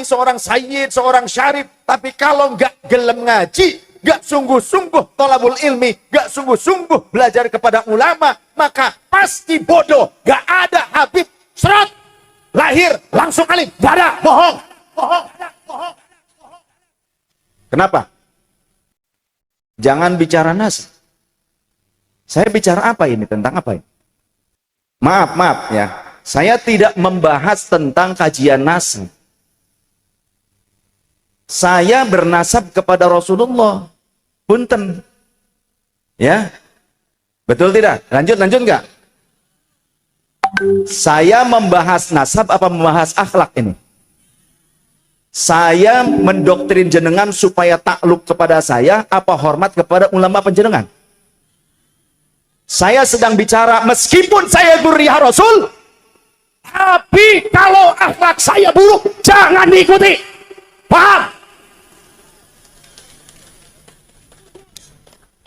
seorang sayyid, seorang syarif, tapi kalau nggak gelem ngaji, nggak sungguh-sungguh thalabul ilmi, nggak sungguh-sungguh belajar kepada ulama, maka pasti bodoh. Nggak ada Habib serot lahir langsung alim, nggak ada, bohong. Kenapa? Jangan bicara nas. Saya bicara apa ini? Tentang apa ini? Maaf ya. Saya tidak membahas tentang kajian nasab. Saya bernasab kepada Rasulullah. Punten. Ya. Betul tidak? Lanjut enggak? Saya membahas nasab apa membahas akhlak ini? Saya mendoktrin jenengan supaya takluk kepada saya apa hormat kepada ulama penjenengan? Saya sedang bicara meskipun saya dzurriyyah Rasul, tapi kalau akhlak saya buruk, jangan diikuti. Paham?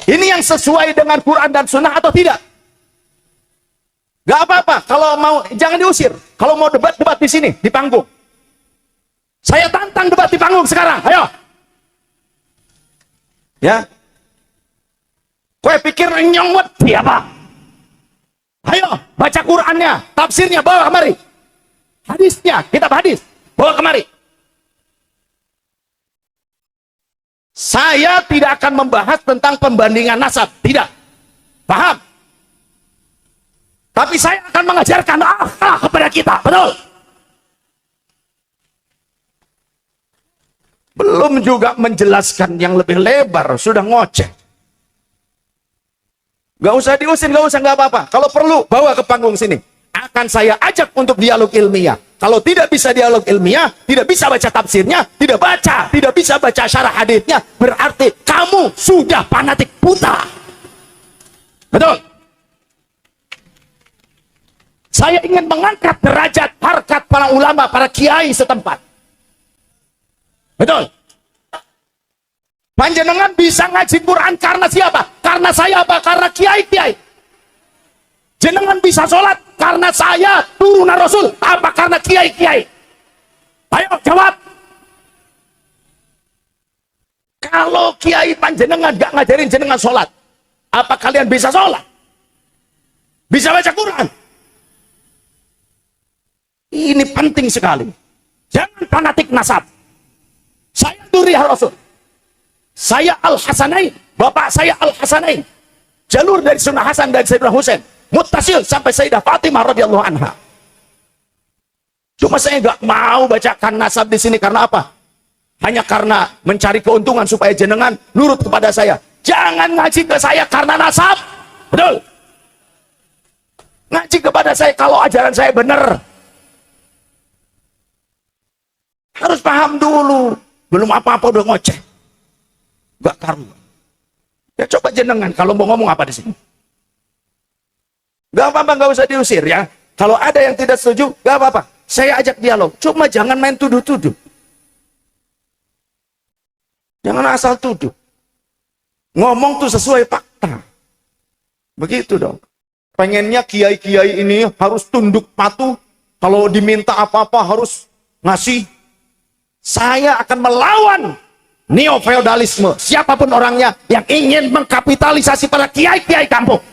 Ini yang sesuai dengan Quran dan Sunnah atau tidak? Gak apa-apa. Kalau mau, jangan diusir. Kalau mau debat di sini, di panggung. Saya tantang debat di panggung sekarang. Ayo. Ya. Kowe pikir nyongwet siapa? Ayo, baca Qurannya, tafsirnya bawa kemari. Hadisnya, kitab hadis, bawa kemari. Saya tidak akan membahas tentang pembandingan nasab, tidak. Paham? Tapi saya akan mengajarkan akhlak kepada kita, betul? Belum juga menjelaskan yang lebih lebar, sudah ngoceh. Gak usah diusir, gak apa-apa. Kalau perlu, bawa ke panggung sini. Akan saya ajak untuk dialog ilmiah. Kalau tidak bisa dialog ilmiah, tidak bisa baca tafsirnya, tidak bisa baca syarah haditsnya, berarti kamu sudah fanatik buta. Betul? Saya ingin mengangkat derajat harkat para ulama, para kiai setempat. Betul? Panjenengan bisa ngaji Quran karena siapa? Karena saya apa? Karena kiai-kiai. Jenengan bisa sholat karena saya turunan Rasul apa? Karena kiai-kiai. Ayo jawab. Kalau kiai panjenengan gak ngajarin jenengan sholat, apa kalian bisa sholat? Bisa baca Quran? Ini penting sekali. Jangan fanatik nasab. Saya dzurriyyah Rasul. Saya Al-Hasanain, bapak saya Al-Hasanain. Jalur dari Sunnah Hasan dan Sayyidina Husain, muttasil sampai Sayyidah Fatimah radhiyallahu anha. Cuma saya nggak mau bacakan nasab di sini karena apa? Hanya karena mencari keuntungan supaya jenengan nurut kepada saya. Jangan ngaji ke saya karena nasab. Betul? Ngaji kepada saya kalau ajaran saya benar. Harus paham dulu. Belum apa-apa udah ngoceh. Gak karuan. Ya coba jenengan kalau mau ngomong apa di sini. Gak apa-apa, gak usah diusir ya. Kalau ada yang tidak setuju, gak apa-apa. Saya ajak dialog. Cuma jangan main tuduh-tuduh. Jangan asal tuduh. Ngomong tuh sesuai fakta. Begitu dong. Pengennya kiai-kiai ini harus tunduk patuh. Kalau diminta apa-apa harus ngasih. Saya akan melawan neo-feodalisme, siapapun orangnya yang ingin mengkapitalisasi para kiai-kiai kampung.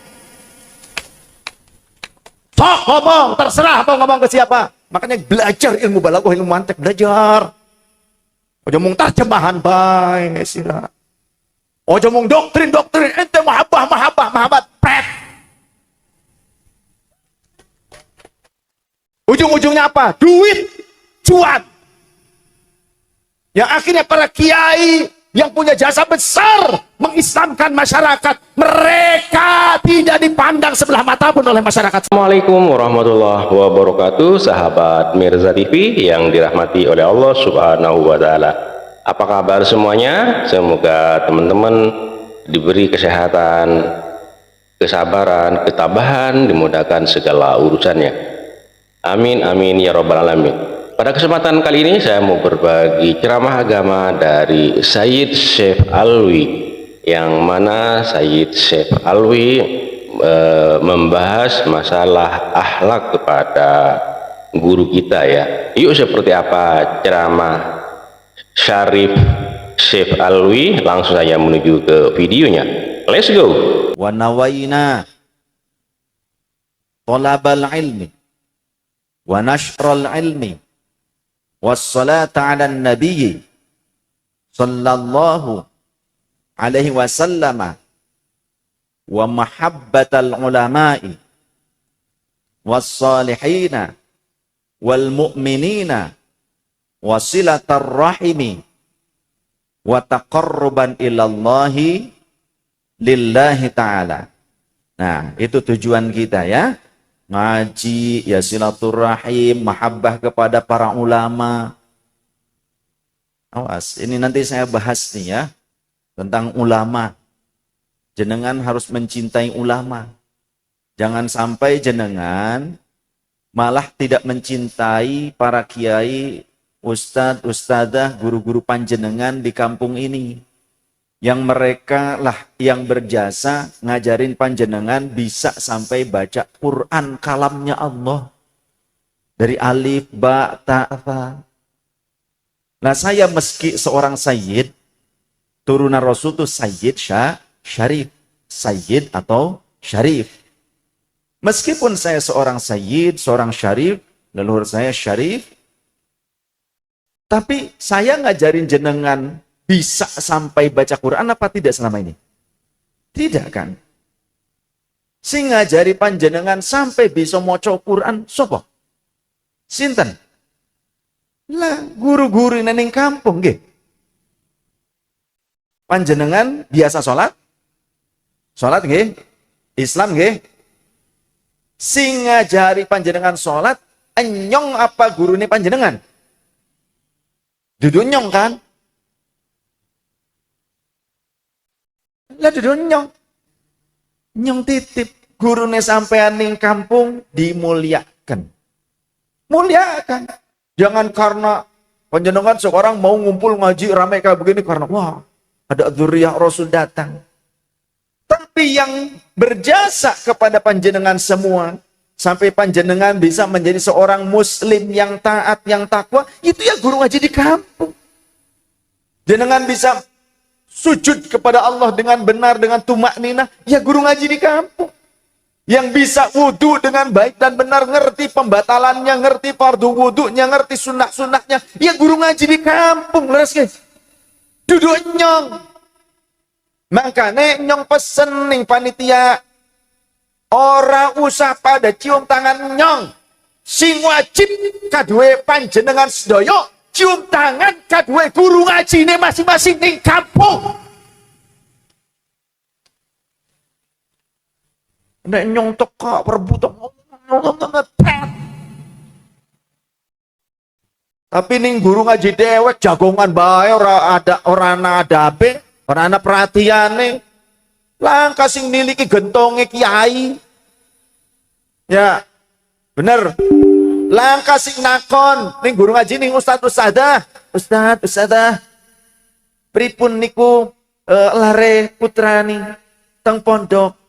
Sok ngomong, terserah mau ngomong ke siapa. Makanya belajar ilmu balaghah, ilmu mantek, belajar. Ojo mung terjemahan bae sira. Ojo mung doktrin, ente mahabbah, pret. Ujung-ujungnya apa? Duit, cuan. Yang akhirnya para kiai yang punya jasa besar mengislamkan masyarakat, mereka tidak dipandang sebelah mata pun oleh masyarakat. Assalamualaikum warahmatullahi wabarakatuh, sahabat Mirza TV yang dirahmati oleh Allah Subhanahu wa Ta'ala. Apa kabar semuanya? Semoga teman-teman diberi kesehatan, kesabaran, ketabahan, dimudahkan segala urusannya. Amin amin ya rabbal alamin. Pada kesempatan kali ini saya mau berbagi ceramah agama dari Sayyid Syekh Alwi, yang mana Sayyid Syekh Alwi membahas masalah akhlak kepada guru kita ya. Yuk, seperti apa ceramah Syarif Syekh Alwi? Langsung saja menuju ke videonya. Let's go. Wa nawaina talabal ilmi wa nashral ilmi wassalata ala nabiyyi sallallahu alaihi wasallam wa mahabbatal ulama'i wassalihina wal mu'minina wasilatar rahimi wa taqarruban ilallahi lillahi ta'ala. Nah, itu tujuan kita ya. Ngaji, ya silaturahim, mahabbah kepada para ulama. Awas, ini nanti saya bahas nih ya, tentang ulama. Jenengan harus mencintai ulama. Jangan sampai jenengan malah tidak mencintai para kiai, ustadz, ustadzah, guru-guru panjenengan di kampung ini. Yang mereka lah yang berjasa ngajarin panjenengan bisa sampai baca Quran kalamnya Allah. Dari alif, ba, ta, tha. Nah, saya meski seorang sayyid, turunan Rasul itu sayyid, syarif. Sayyid atau syarif. Meskipun saya seorang sayyid, seorang syarif, leluhur saya syarif, tapi saya ngajarin jenengan bisa sampai baca Quran apa tidak selama ini? Tidak kan? Sing ngajari panjenengan sampai bisa maca Quran sapa? Sinten? Lah guru-guru ning kampung nggih. Panjenengan biasa salat? Salat nggih? Islam nggih? Sing ngajari panjenengan salat enyong apa gurune panjenengan? Dudu nyong kan? Lah dudu nyong. Nyong titip gurune sampean ning kampung dimuliakan. Muliakan. Jangan karena panjenengan sekarang mau ngumpul ngaji ramai kayak begini karena wah, ada dzurriyyah Rasul datang. Tapi yang berjasa kepada panjenengan semua sampai panjenengan bisa menjadi seorang muslim yang taat, yang takwa, itu ya guru ngaji di kampung. Jenengan bisa sujud kepada Allah dengan benar, dengan tumak ninah, ya guru ngaji di kampung. Yang bisa wudhu dengan baik dan benar, ngerti pembatalannya, ngerti fardu wudhunya, ngerti sunnah-sunnahnya, ya guru ngaji di kampung. Leres guys, duduk nyong. Makanya nyong pesen ning panitia, ora usah pada cium tangan nyong. Sing wajib kadue panjenengan sedoyo cium tangan kadue guru ngaji ini masing-masing ning kampung. Nek nyong teka perebutan. Tapi ning guru ngaji dewek jagongan bae ora ana adabe, ora ana perhatiane. Langkah sing niliki gentonge kiai. Ya, bener. Langkah sing nakon ning guru ngaji ning ustadz-ustadzah. Ustadz-ustadzah. Pripun niku lare putrani teng pondok?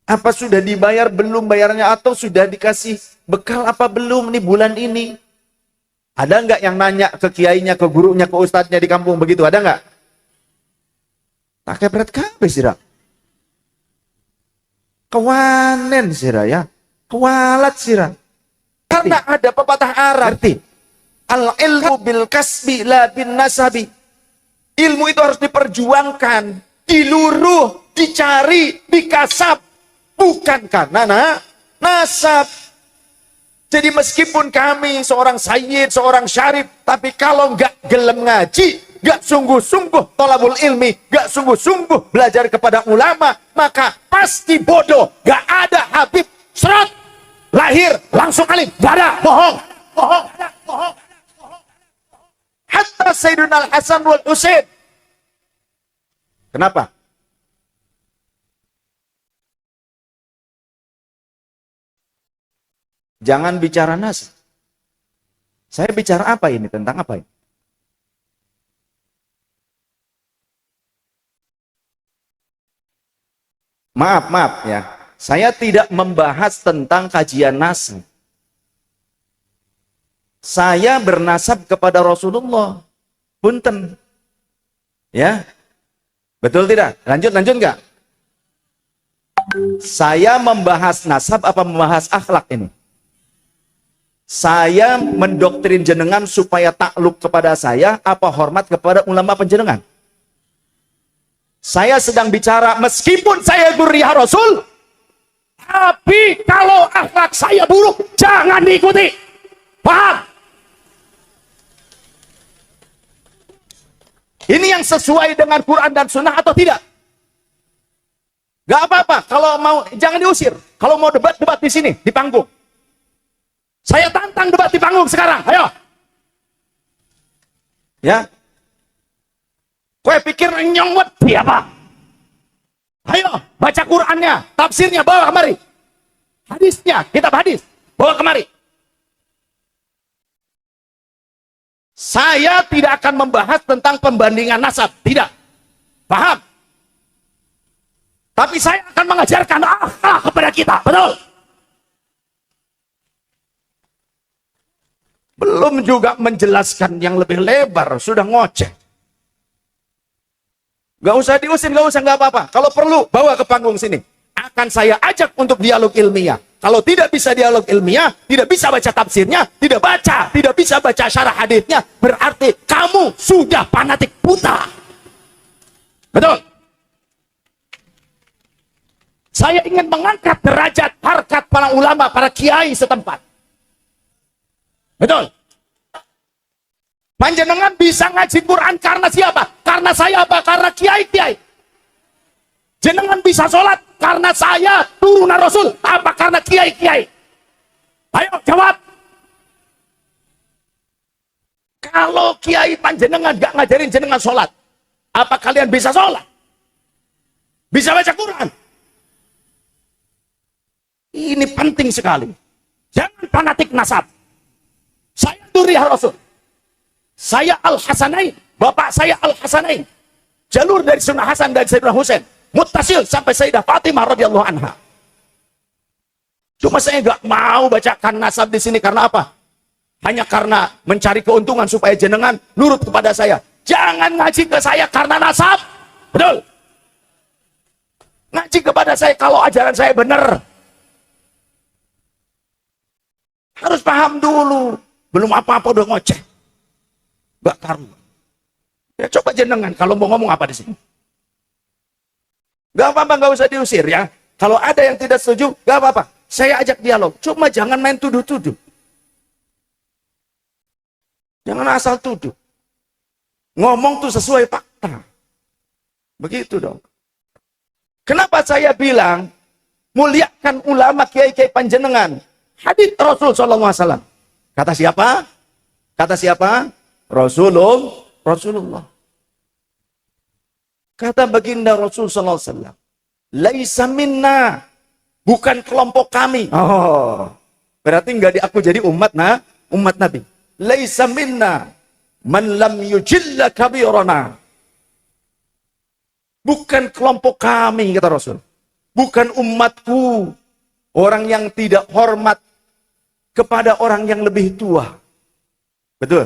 Apa sudah dibayar belum bayarnya atau sudah dikasih bekal apa belum nih bulan ini? Ada nggak yang nanya ke kiainya, ke gurunya, ke ustadznya di kampung begitu? Ada nggak? Tak kepret kabeh sira. Kewanen sira ya. Kewalat sira. Karena ada pepatah Arab. Ngerti? Al-ilmu bil kasbi la bin nasabi. Ilmu itu harus diperjuangkan, diluruh, dicari, dikasap. Bukan karena nasab. Jadi meskipun kami seorang sayyid, seorang syarif, tapi kalau nggak gelem ngaji, nggak sungguh-sungguh tolabul ilmi, nggak sungguh-sungguh belajar kepada ulama, maka pasti bodoh. Nggak ada Habib serot lahir langsung alim, nggak ada, bohong. Hatta Sayyidina Al-Hasan wal Husain. Kenapa? Jangan bicara nas. Saya bicara apa ini? Tentang apa ini? Maaf ya. Saya tidak membahas tentang kajian nas. Saya bernasab kepada Rasulullah. Punten. Ya. Betul tidak? Lanjut nggak? Saya membahas nasab apa membahas akhlak ini? Saya mendoktrin jenengan supaya takluk kepada saya apa hormat kepada ulama penjenengan? Saya sedang bicara meskipun saya dzurriyyah Rasul, tapi kalau akhlak saya buruk, jangan diikuti. Paham? Ini yang sesuai dengan Quran dan Sunnah atau tidak? Gak apa-apa. Kalau mau, jangan diusir. Kalau mau debat di sini, di panggung. Saya tantang debat di panggung sekarang. Ayo. Ya. Kue pikir nyongwet apa? Ayo, baca Qurannya, tafsirnya bawa kemari. Hadisnya, kitab hadis, bawa kemari. Saya tidak akan membahas tentang pembandingan nasab, tidak. Paham? Tapi saya akan mengajarkan akhlak kepada kita, betul? Belum juga menjelaskan yang lebih lebar, sudah ngoceh. Gak usah diusir, gak apa-apa. Kalau perlu, bawa ke panggung sini. Akan saya ajak untuk dialog ilmiah. Kalau tidak bisa dialog ilmiah, tidak bisa baca tafsirnya, tidak bisa baca syarah hadisnya, berarti kamu sudah fanatik buta. Betul? Saya ingin mengangkat derajat harkat para ulama, para kiai setempat. Betul? Panjenengan bisa ngaji Quran karena siapa? Karena saya apa? Karena kiai-kiai. Jenengan bisa sholat karena saya turunan Rasul. Apa? Karena kiai-kiai. Ayo jawab. Kalau kiai panjenengan gak ngajarin jenengan sholat, apa kalian bisa sholat? Bisa baca Quran? Ini penting sekali. Jangan fanatik nasab. Saya dzurriyyah Rasul. Saya Al-Hasanain, bapak saya Al-Hasanain. Jalur dari Sunnah Hasan dan Sayyidina Husain, muttasil sampai Sayyidah Fatimah radhiyallahu anha. Cuma saya nggak mau bacakan nasab di sini karena apa? Hanya karena mencari keuntungan supaya jenengan nurut kepada saya. Jangan ngaji ke saya karena nasab. Betul? Ngaji kepada saya kalau ajaran saya benar. Harus paham dulu. Belum apa-apa udah ngoceh. Gak karuan. Ya coba jenengan kalau mau ngomong apa di sini. Gak apa-apa, gak usah diusir ya. Kalau ada yang tidak setuju, gak apa-apa. Saya ajak dialog. Cuma jangan main tuduh-tuduh. Jangan asal tuduh. Ngomong tuh sesuai fakta. Begitu dong. Kenapa saya bilang muliakan ulama kiai-kiai panjenengan? Hadits Rasul SAW. Kata siapa? Kata siapa? Rasulullah. Kata baginda Rasul SAW. Laisa minna. Bukan kelompok kami. Oh, berarti nggak diaku jadi umat Nabi. Laisa minna man lam yujilla kabirana. Bukan kelompok kami, kata Rasul. Bukan umatku. Orang yang tidak hormat kepada orang yang lebih tua. Betul.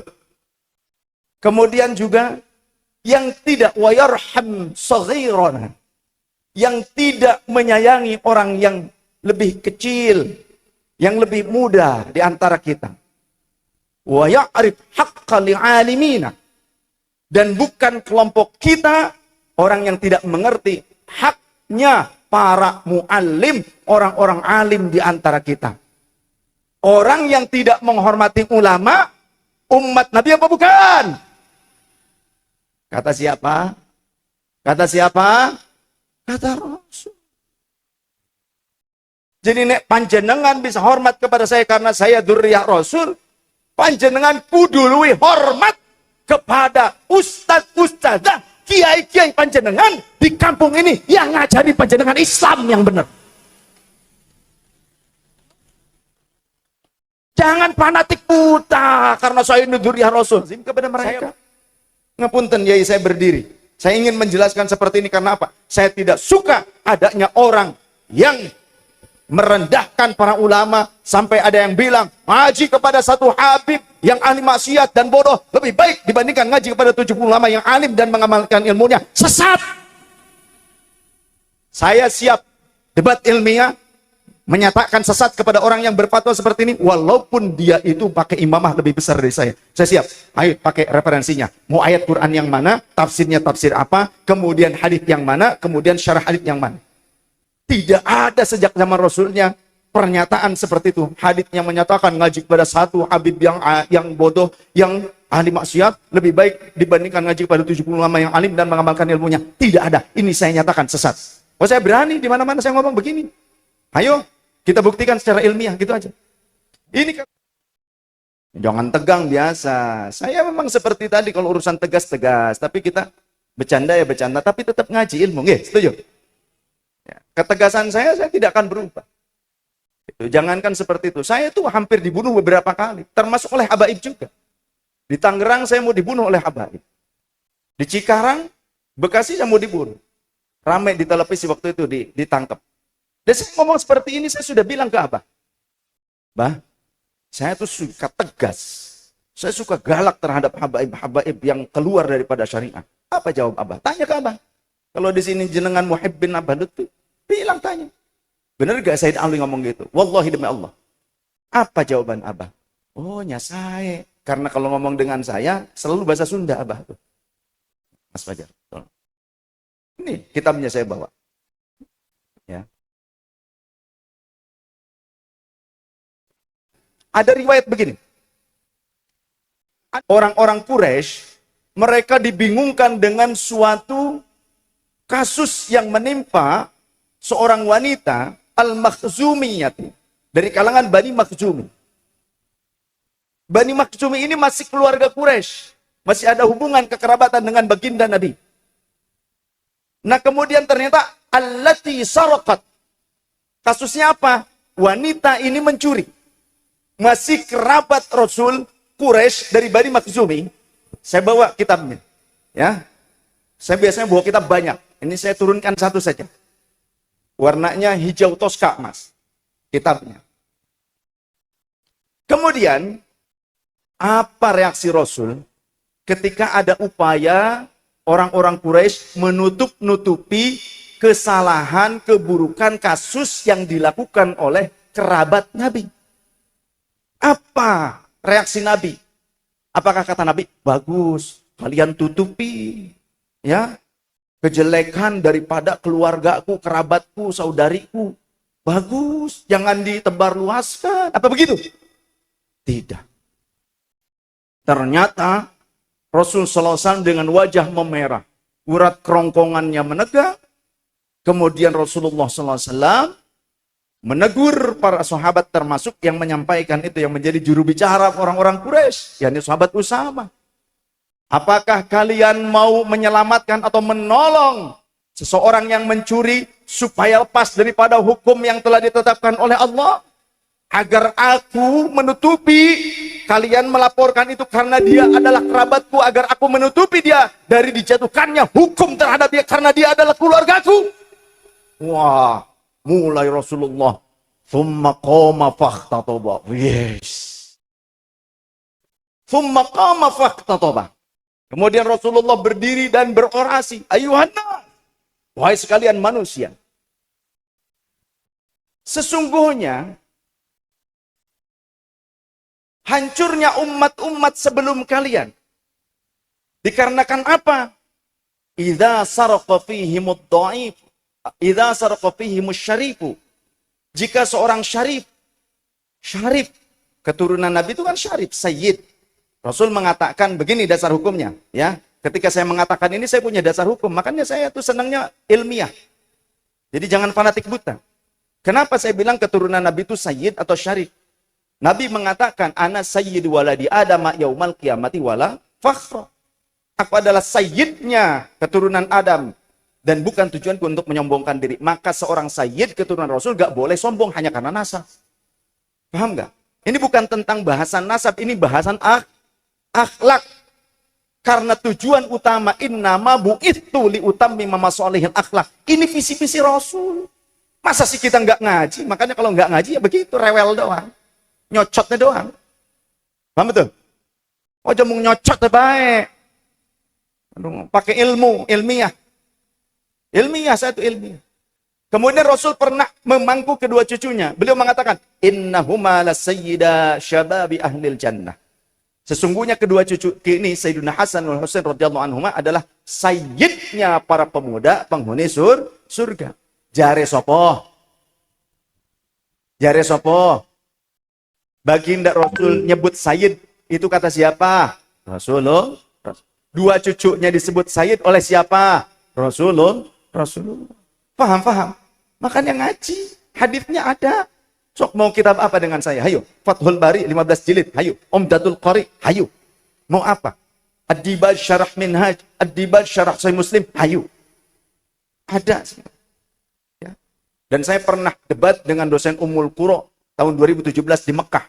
Kemudian juga yang tidak wayarham saghirana. Yang tidak menyayangi orang yang lebih kecil, yang lebih muda di antara kita. Wa ya'rif haqqa li'alimina. Dan bukan kelompok kita orang yang tidak mengerti haknya para muallim, orang-orang alim di antara kita. Orang yang tidak menghormati ulama, umat Nabi apa bukan? Kata siapa? Kata siapa? Kata Rasul. Jadi nek panjenengan bisa hormat kepada saya karena saya dzurriyyah Rasul, panjenengan kudu luwih hormat kepada ustaz-ustazah, kiai-kiai panjenengan di kampung ini yang ngajari panjenengan Islam yang benar. Jangan fanatik buta karena saya dzurriyyah Rasul kepada mereka. Ngapunten yai, saya berdiri. Saya ingin menjelaskan seperti ini karena apa? Saya tidak suka adanya orang yang merendahkan para ulama, sampai ada yang bilang ngaji kepada satu habib yang ahli maksiat dan bodoh lebih baik dibandingkan ngaji kepada 70 ulama yang alim dan mengamalkan ilmunya. Sesat. Saya siap debat ilmiah menyatakan sesat kepada orang yang berfatwa seperti ini, walaupun dia itu pakai imamah lebih besar dari saya. Saya siap. Ayo pakai referensinya. Mau ayat Quran yang mana, tafsirnya tafsir apa, kemudian hadis yang mana, kemudian syarah hadis yang mana. Tidak ada sejak zaman Rasulnya pernyataan seperti itu. Hadis yang menyatakan ngaji kepada satu habib yang bodoh, yang ahli maksiat lebih baik dibandingkan ngaji kepada 70 ulama yang alim dan mengamalkan ilmunya. Tidak ada. Ini saya nyatakan sesat. Oh, saya berani di mana-mana saya ngomong begini. Ayo, kita buktikan secara ilmiah, gitu aja. Ini kan jangan tegang biasa. Saya memang seperti tadi kalau urusan tegas-tegas, tapi kita bercanda ya bercanda, tapi tetap ngaji ilmu. Nggih, setuju? Ya, ketegasan saya tidak akan berubah. Itu, jangankan seperti itu. Saya tuh hampir dibunuh beberapa kali, termasuk oleh habaib juga. Di Tangerang saya mau dibunuh oleh habaib. Di Cikarang, Bekasi saya mau dibunuh. Ramai di televisi waktu itu ditangkap. Dan saya ngomong seperti ini, saya sudah bilang ke Abah. Bah, saya tuh suka tegas. Saya suka galak terhadap habaib-habaib yang keluar daripada syariat. Apa jawab Abah? Tanya ke Abah. Kalau di sini jenengan muhibbin Abah Lutfi, bilang tanya. Benar gak Said Ali ngomong gitu? Wallahi demi Allah. Apa jawaban Abah? Oh, nyasai. Karena kalau ngomong dengan saya, selalu bahasa Sunda Abah tuh. Mas Fajar. Ini kitabnya saya bawa. Ya. Ada riwayat begini. Orang-orang Quraisy, mereka dibingungkan dengan suatu kasus yang menimpa seorang wanita Al-Makhzumiyah dari kalangan Bani Makhzumi. Bani Makhzumi ini masih keluarga Quraisy, masih ada hubungan kekerabatan dengan baginda Nabi. Nah, kemudian ternyata allati saraqat. Kasusnya apa? Wanita ini mencuri. Masih kerabat Rasul Quraisy dari Bani Makhzumi. Saya bawa kitabnya. Ya. Saya biasanya bawa kitab banyak. Ini saya turunkan satu saja. Warnanya hijau toska, Mas. Kitabnya. Kemudian, apa reaksi Rasul ketika ada upaya orang-orang Quraisy menutup-nutupi kesalahan, keburukan, kasus yang dilakukan oleh kerabat Nabi? Apa reaksi Nabi? Apakah kata Nabi, bagus, kalian tutupi ya kejelekan daripada keluargaku, kerabatku, saudariku. Bagus, jangan ditebarluaskan. Apa begitu? Tidak. Ternyata Rasul SAW dengan wajah memerah, urat kerongkongannya menegak. Kemudian Rasulullah SAW menegur para sahabat termasuk yang menyampaikan itu, yang menjadi juru bicara orang-orang Quraisy, yakni sahabat Usama. Apakah kalian mau menyelamatkan atau menolong seseorang yang mencuri supaya lepas daripada hukum yang telah ditetapkan oleh Allah? Agar aku menutupi, kalian melaporkan itu karena dia adalah kerabatku, agar aku menutupi dia dari dijatuhkannya hukum terhadap dia karena dia adalah keluargaku. Wah, mulai Rasulullah thumma qama fakhtatoba. Yes. Thumma qama fakhtatoba. Kemudian Rasulullah berdiri dan berorasi. Ayuhanna, wahai sekalian manusia. Sesungguhnya hancurnya umat-umat sebelum kalian dikarenakan apa? Idza saraqa fihimud dhaif, idza saraqa fihimus syarifu. Jika seorang syarif, keturunan Nabi itu kan syarif, sayyid. Rasul mengatakan begini dasar hukumnya, ya. Ketika saya mengatakan ini saya punya dasar hukum, makanya saya tuh senangnya ilmiah. Jadi jangan fanatik buta. Kenapa saya bilang keturunan Nabi itu sayyid atau syarif? Nabi mengatakan ana sayyid waladi Adam yaumal qiyamati wala fakhra. Aku adalah sayyidnya keturunan Adam dan bukan tujuanku untuk menyombongkan diri. Maka seorang sayyid keturunan Rasul gak boleh sombong hanya karena nasab. Paham gak? Ini bukan tentang bahasan nasab, ini bahasan akhlak. Karena tujuan utama innama bu'ithu li utammima masalihil akhlak. Ini visi-visi Rasul. Masa sih kita nggak ngaji? Makanya kalau nggak ngaji ya begitu, rewel doang. Nyocotnya doang. Paham betul? Oh, mau nyocot ya baik. Aduh, pakai ilmu, ilmiah. Ilmiah, saya itu ilmiah. Kemudian Rasul pernah memangku kedua cucunya. Beliau mengatakan, innahuma lasayyida syababi ahlil jannah. Sesungguhnya kedua cucu ini, Sayyidina Hasan dan Husain radhiyallahu anhuma adalah sayyidnya para pemuda penghuni surga. Jare sopo? Jare sopo? Baginda Rasul nyebut sayyid, itu kata siapa? Rasulullah. Dua cucunya disebut sayyid oleh siapa? Rasulullah. Paham? Makanya ngaji. Hadisnya ada. Sok mau kitab apa dengan saya? Hayo. Fathul Bari 15 jilid. Hayo. Umdatul Qari. Hayo. Mau apa? Ad-Dibaj Syarah Minhaj. Ad-Dibaj Syarah Sahih Muslim. Hayo. Ada. Ya. Dan saya pernah debat dengan dosen Ummul Qura tahun 2017 di Mekah.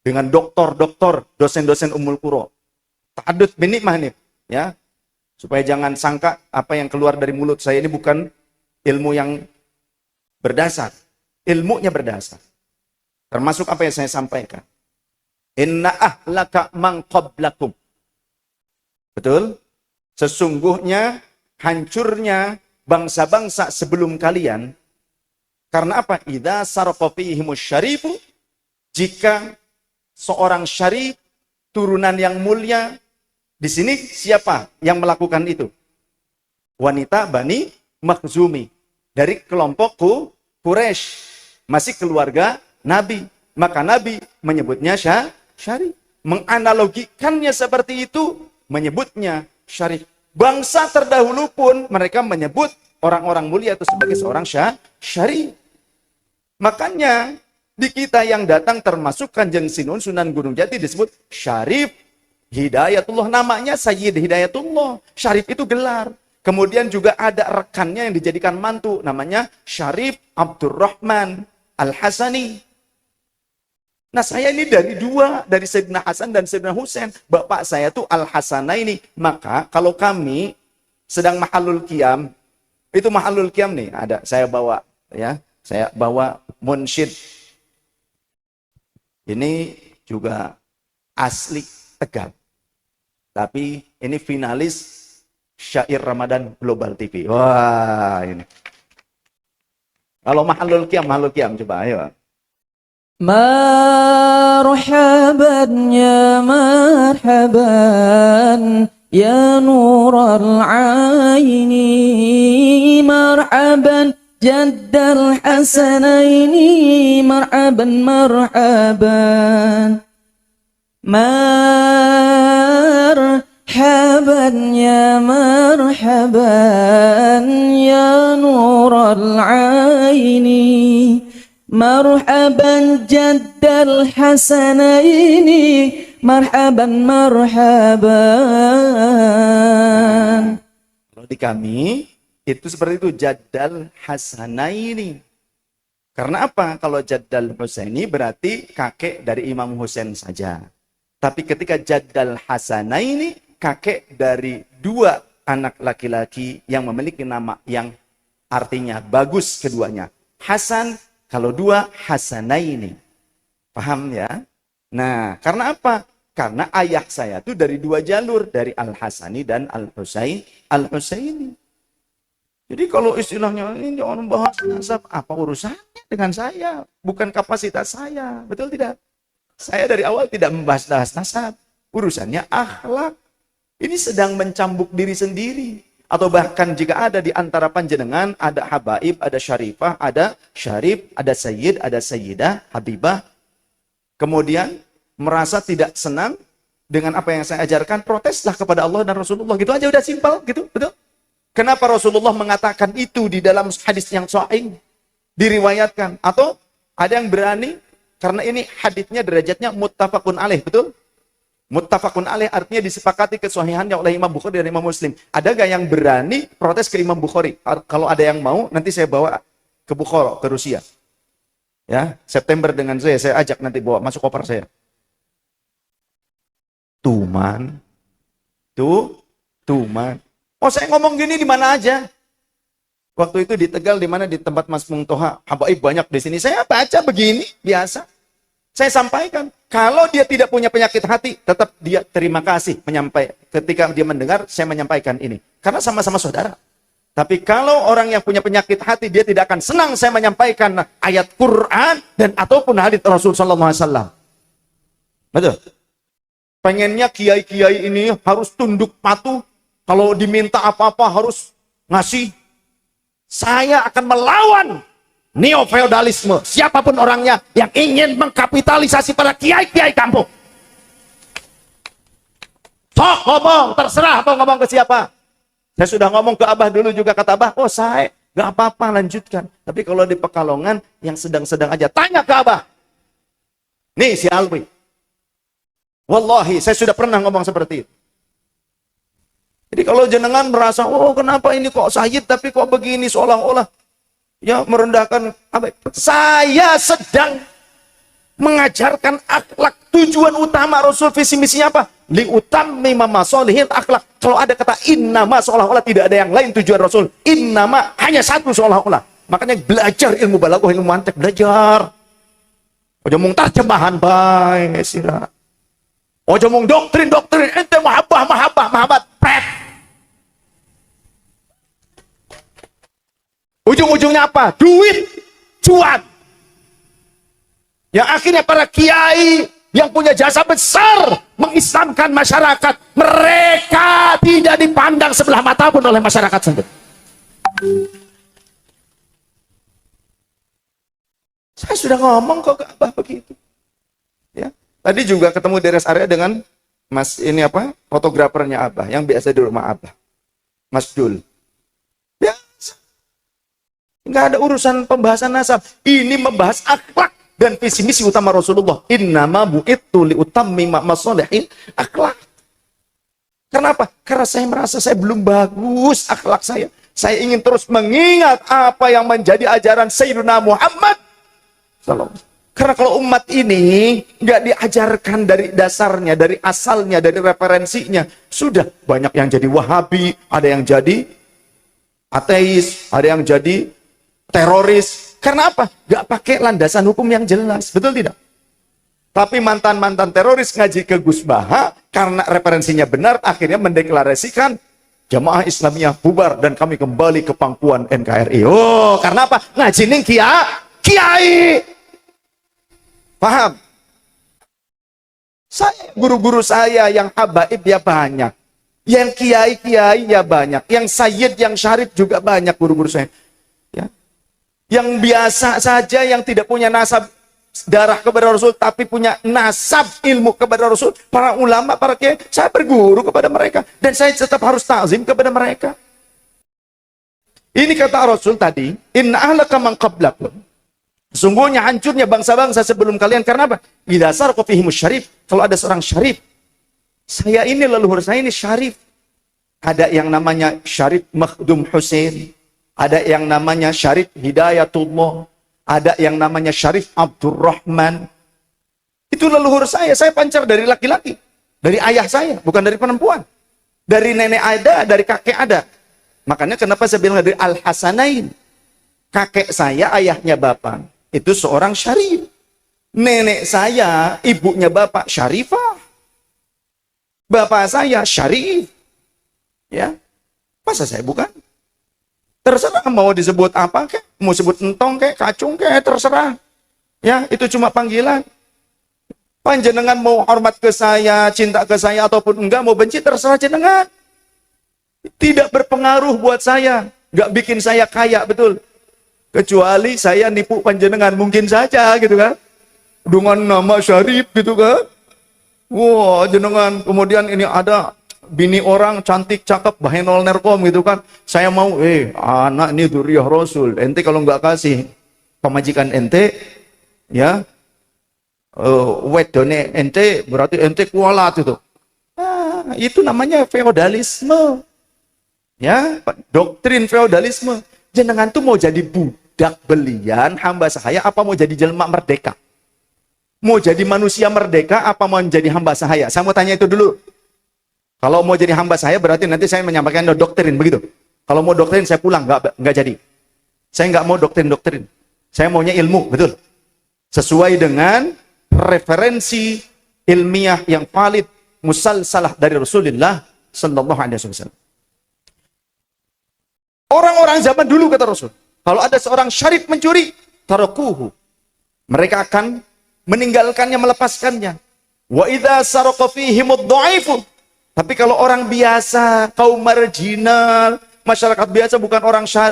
Dengan doktor-doktor, dosen-dosen Ummul Qura. Ta'adud bin nikmah nih. Ya. Supaya jangan sangka apa yang keluar dari mulut saya ini bukan ilmu yang berdasar. Ilmunya berdasar. Termasuk apa yang saya sampaikan. Inna ahlaka man qablakum. Betul? Sesungguhnya hancurnya bangsa-bangsa sebelum kalian. Karena apa? Idza saraqa fihimus syarifu. Jika seorang syarif, turunan yang mulia, di sini siapa yang melakukan itu? Wanita Bani Makhzumi. Dari kelompok Quraisy. Masih keluarga Nabi. Maka Nabi menyebutnya syarif. Menganalogikannya seperti itu, menyebutnya syarif. Bangsa terdahulu pun mereka menyebut orang-orang mulia itu sebagai seorang syarif. Makanya di kita yang datang termasuk Kanjeng Sinun Sunan Gunung Jati disebut Syarif Hidayatullah. Namanya Sayyid Hidayatullah. Syarif itu gelar. Kemudian juga ada rekannya yang dijadikan mantu. Namanya Syarif Abdurrahman Al-Hasani. Nah, saya ini dari dua. Dari Sayyidina Hasan dan Sayyidina Husain. Bapak saya tuh Al-Hasanaini. Maka kalau kami sedang mahalul qiyam. Itu mahalul qiyam nih. Ada, saya bawa. Ya, saya bawa munsyid. Ini juga asli Tegal. Tapi ini finalis Syair Ramadan Global TV. Wah, ini. Kalau mahalul qiyam coba ayo. Marhaban ya marhaban ya nural aini marhaban jaddal hasanaini marhaban مرحبا يا مرحبا يا نور العين مرحبا جد الحسنين مرحبا Kalau di kami itu seperti itu, Jaddal Hasanaini. Karena apa? Kalau Jaddal Husaini berarti kakek dari Imam Husain saja. Tapi ketika Jaddal Hasanaini, kakek dari dua anak laki-laki yang memiliki nama yang artinya bagus keduanya. Hasan, kalau dua Hasanaini. Paham ya? Nah, karena apa? Karena ayah saya itu dari dua jalur, dari Al-Hasani dan Al-Husaini. Jadi kalau istilahnya ini orang bahas nasab, apa urusannya dengan saya? Bukan kapasitas saya, betul tidak? Saya dari awal tidak membahas nasab. Urusannya akhlak. Ini sedang mencambuk diri sendiri. Atau bahkan jika ada di antara panjenengan, ada habaib, ada syarifah, ada syarif, ada sayyid, ada sayyidah, habibah. Kemudian merasa tidak senang dengan apa yang saya ajarkan, proteslah kepada Allah dan Rasulullah. Gitu aja, udah simpel gitu, betul? Kenapa Rasulullah mengatakan itu di dalam hadis yang sahih diriwayatkan? Atau ada yang berani, karena ini hadisnya derajatnya muttafaqun alaih, betul? Muttafaqun alaih artinya disepakati kesahihannya oleh Imam Bukhari dan Imam Muslim. Ada gak yang berani protes ke Imam Bukhari? Kalau ada yang mau, nanti saya bawa ke Bukhara, ke Rusia. Ya, September dengan saya ajak nanti bawa masuk koper saya. Tuman. Tuman. Oh, saya ngomong gini di mana aja. Waktu itu di Tegal, di mana di tempat Mas Mungtoha, habaib banyak di sini. Saya baca begini, biasa. Saya sampaikan, kalau dia tidak punya penyakit hati, tetap dia terima kasih menyampaikan. Ketika dia mendengar, saya menyampaikan ini. Karena sama-sama saudara. Tapi kalau orang yang punya penyakit hati, dia tidak akan senang saya menyampaikan ayat Quran dan ataupun hadits Rasul sallallahu alaihi wasallam. Betul? Pengennya kiai-kiai ini harus tunduk patuh. Kalau diminta apa-apa harus ngasih. Saya akan melawan neo-feodalisme. Siapapun orangnya yang ingin mengkapitalisasi para kiai-kiai kampung. Sok ngomong, terserah mau ngomong ke siapa. Saya sudah ngomong ke Abah dulu juga, kata Abah, oh saya gak apa-apa lanjutkan. Tapi kalau di Pekalongan yang sedang-sedang aja, tanya ke Abah. Nih si Alwi. Wallahi, saya sudah pernah ngomong seperti itu. Jadi kalau jenengan merasa, oh kenapa ini kok Sayyid tapi kok begini, seolah-olah ya merendahkan apa? Saya sedang mengajarkan akhlak. Tujuan utama Rasul visi misinya apa? Liutammima masolihin akhlak. Kalau ada kata innama, seolah-olah tidak ada yang lain tujuan Rasul. Innama hanya satu seolah-olah. Makanya belajar ilmu balaghah, ilmu mantik, belajar. Ojo mung terjemahan bae sira. Ojo mung doktrin ente mahabbah pret. Ujung-ujungnya apa? Duit, cuan. Yang akhirnya para kiai yang punya jasa besar mengislamkan masyarakat, mereka tidak dipandang sebelah mata pun oleh masyarakat sendiri. Saya sudah ngomong kok ke Abah begitu. Ya. Tadi juga ketemu di rest area dengan Mas ini apa? Fotografernya Abah yang biasa di rumah Abah. Mas Dul. Biasa. Enggak ada urusan pembahasan nasab. Ini membahas akhlak dan visi misi utama Rasulullah. Innama bu'ittu liutammima masalihin akhlak. Kenapa? Karena saya merasa saya belum bagus akhlak saya. Saya ingin terus mengingat apa yang menjadi ajaran Sayyidina Muhammad. Karena kalau umat ini nggak diajarkan dari dasarnya, dari asalnya, dari referensinya, sudah banyak yang jadi Wahabi, ada yang jadi ateis, ada yang jadi teroris. Karena apa? Nggak pakai landasan hukum yang jelas, betul tidak? Tapi mantan-mantan teroris ngaji ke Gus Baha karena referensinya benar, akhirnya mendeklarasikan Jamaah Islamiyah bubar dan kami kembali ke pangkuan NKRI. Oh, karena apa? Ngaji ning kiai. Paham? Saya, guru-guru saya yang habaib ya banyak. Yang kiai-kiai ya banyak. Yang sayyid, yang syarif juga banyak guru-guru saya. Ya. Yang biasa saja, yang tidak punya nasab darah kepada Rasul, tapi punya nasab ilmu kepada Rasul. Para ulama, para kiai, saya berguru kepada mereka. Dan saya tetap harus ta'zim kepada mereka. Ini kata Rasul tadi, inna ahlaka man qablakum. Sungguhnya hancurnya bangsa-bangsa sebelum kalian. Karena apa? Bidasar kofihimus syarif. Kalau ada seorang syarif, saya ini leluhur saya ini syarif. Ada yang namanya Syarif Makhdum Hussein, ada yang namanya Syarif Hidayatullah, ada yang namanya Syarif Abdurrahman. Itu leluhur saya pancar dari laki-laki, dari ayah saya, bukan dari perempuan. Dari nenek ada, dari kakek ada. Makanya kenapa saya bilang dari Al-Hasanain. Kakek saya, ayahnya bapak, itu seorang syarif. Nenek saya, ibunya bapak, syarifah. Bapak saya, syarif. Ya, masa saya bukan? Terserah mau disebut apa kek, mau sebut entong kek, kacung kek, terserah. Ya, itu cuma panggilan. Panjenengan mau hormat ke saya, cinta ke saya ataupun enggak, mau benci terserah jenengan. Tidak berpengaruh buat saya, enggak bikin saya kaya, betul. Kecuali saya nipu panjenengan, mungkin saja gitu kan. Dengan nama syarif gitu kan. Wah, jenengan kemudian ini ada bini orang cantik, cakep, bahenol nerkom gitu kan. Saya mau, anak ini dzurriyyah Rasul. Ente kalau nggak kasih pemajikan ente, ya, wedone ente, berarti ente kualat itu. Nah, itu namanya feodalisme. Ya, doktrin feodalisme. Jenengan tuh mau jadi budak belian, hamba sahaya, apa mau jadi jelma merdeka? Mau jadi manusia merdeka, apa mau jadi hamba sahaya? Saya mau tanya itu dulu. Kalau mau jadi hamba saya, berarti nanti saya menyampaikan doktrin, begitu. Kalau mau doktrin saya pulang, nggak jadi. Saya nggak mau doktrin. Saya maunya ilmu, betul. Sesuai dengan referensi ilmiah yang valid, musalsalah dari Rasulullah sallallahu alaihi wasallam. Orang-orang zaman dulu kata Rasul, kalau ada seorang syarif mencuri, tarakuhu. Mereka akan meninggalkannya, melepaskannya. Wa idza saraqa fihimud dhaifu. Tapi kalau orang biasa, kaum marginal, masyarakat biasa,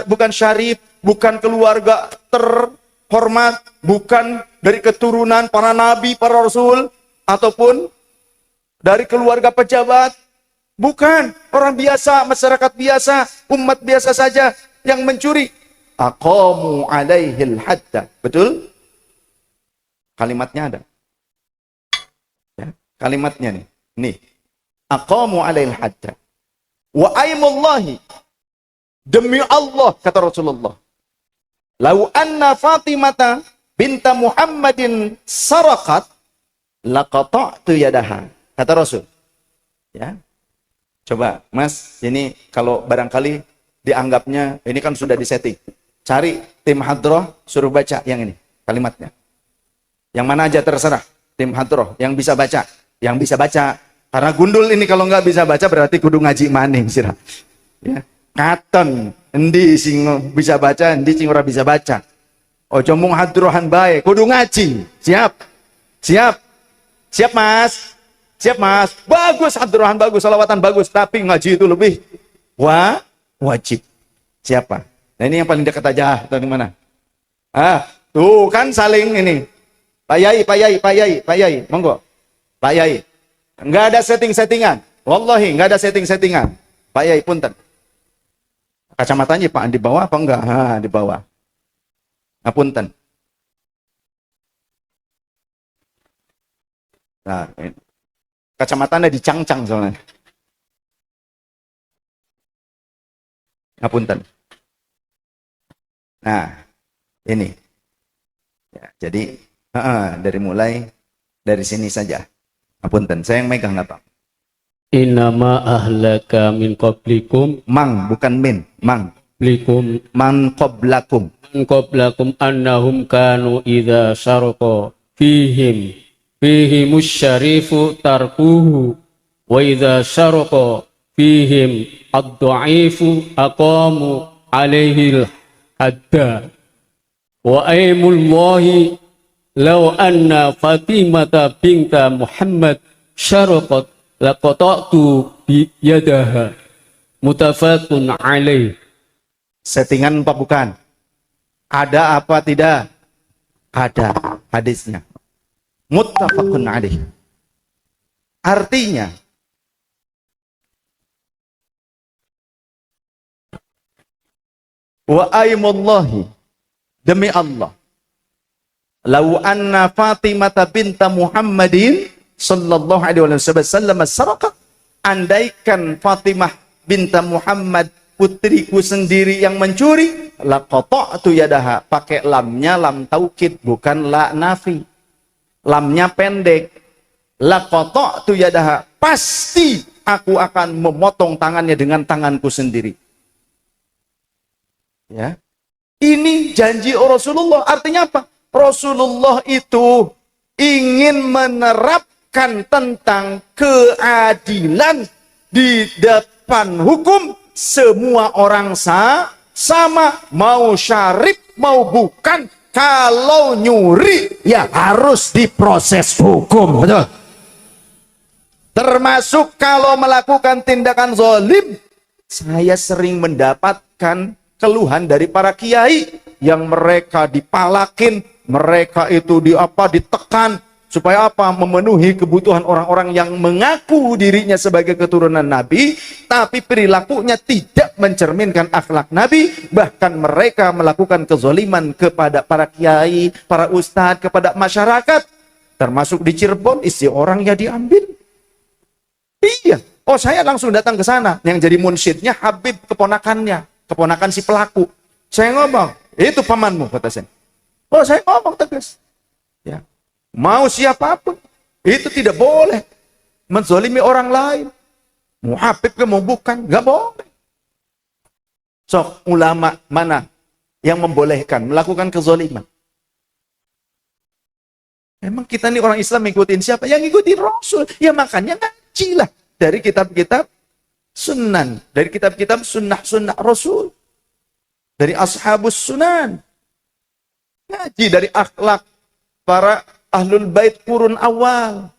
bukan syarif, bukan keluarga terhormat, bukan dari keturunan para nabi, para rasul, ataupun dari keluarga pejabat, bukan orang biasa, masyarakat biasa, umat biasa saja yang mencuri. Aqamu alaihil hadda. Betul? Kalimatnya ada. Ya, kalimatnya nih. Nih. Aqamu alaihil hadda. Wa aimullahi. Demi Allah, kata Rasulullah. Lau anna Fatimata binta Muhammadin sarakat, laqata'tu yadaha. Kata Rasul. Ya. Coba, Mas, ini kalau barangkali dianggapnya, ini kan sudah disetting. Cari tim hadroh, suruh baca yang ini, kalimatnya. Yang mana aja terserah, tim hadroh, yang bisa baca. Yang bisa baca. Karena gundul ini kalau nggak bisa baca, berarti kudu ngaji maning, sirah. Ya. Katon, endi sing bisa baca, endi sing ora bisa baca. Ojo mung hadrohan bae, kudu ngaji. Siap? Siap? Siap, Mas? Siap, Mas? Bagus, hadrohan bagus, salawatan bagus, tapi ngaji itu lebih wajib. Siapa? Nah, ini yang paling dekat aja, atau di mana? Tuh kan saling ini. Pak Yai, monggo. Pak Yai. Enggak ada setting-settingan. Wallahi, enggak ada setting-settingan. Pak Yai, punten. Kacamatanya Pak, di bawah apa enggak? Di bawah. Punten. Nah, ini. Kacamatanya dicangcang soalnya. Ngapunten. Nah, ini. Ya, jadi dari sini saja. Ngapunten, saya yang megang apa? Innama ahlaka min qablikum. Mang, bukan min. Mang. Blikum. Man qablakum. Man qablakum annahum kanu idza syaraqa fihimus syarifu tarkuhu wa idza syaraqa fihim ad-dha'ifu aqamu alaihil hadda wa aimullahi law anna Fatimata binta Muhammad syaraqat laqata'tu bi yadaha mutafaqun alaih. Settingan apa bukan? Ada apa tidak? Ada hadisnya. Muttafaqun alaih. Artinya wa aimullahi, demi Allah, lau anna Fatimata binta Muhammadin sallallahu alaihi wasallam saraqat, andaikan Fatimah binta Muhammad putriku sendiri yang mencuri, laqata'tu yadaha, pakai lamnya lam taukid, bukan la nafi. Lamnya pendek. Laqata'tu yadaha, pasti aku akan memotong tangannya dengan tanganku sendiri. Ya. Ini janji Rasulullah. Artinya apa? Rasulullah itu ingin menerapkan tentang keadilan di depan hukum. Semua orang sama, mau syarif mau bukan. Kalau nyuri ya harus diproses hukum, betul. Termasuk kalau melakukan tindakan zalim. Saya sering mendapatkan keluhan dari para kiai yang mereka dipalakin, mereka itu ditekan supaya apa? Memenuhi kebutuhan orang-orang yang mengaku dirinya sebagai keturunan Nabi, tapi perilakunya tidak mencerminkan akhlak Nabi. Bahkan mereka melakukan kezaliman kepada para kiai, para ustadz, kepada masyarakat. Termasuk di Cirebon, isi orangnya diambil. Iya. Oh, saya langsung datang ke sana. Yang jadi munsyidnya Habib, keponakan si pelaku. Saya ngomong, itu pamanmu, kata saya. Oh, saya ngomong tegas. Ya. Mau siapapun, itu tidak boleh menzalimi orang lain. Mau Habib ke mau bukan, nggak boleh. Sok, ulama mana yang membolehkan melakukan kezaliman? Memang kita nih orang Islam ngikutin siapa? Yang ngikutin Rasul. Ya makanya ngaji lah dari kitab-kitab sunan, dari kitab-kitab sunnah-sunnah Rasul, dari ashabus sunan. Ngaji dari akhlak para ahlul bait qurun awal.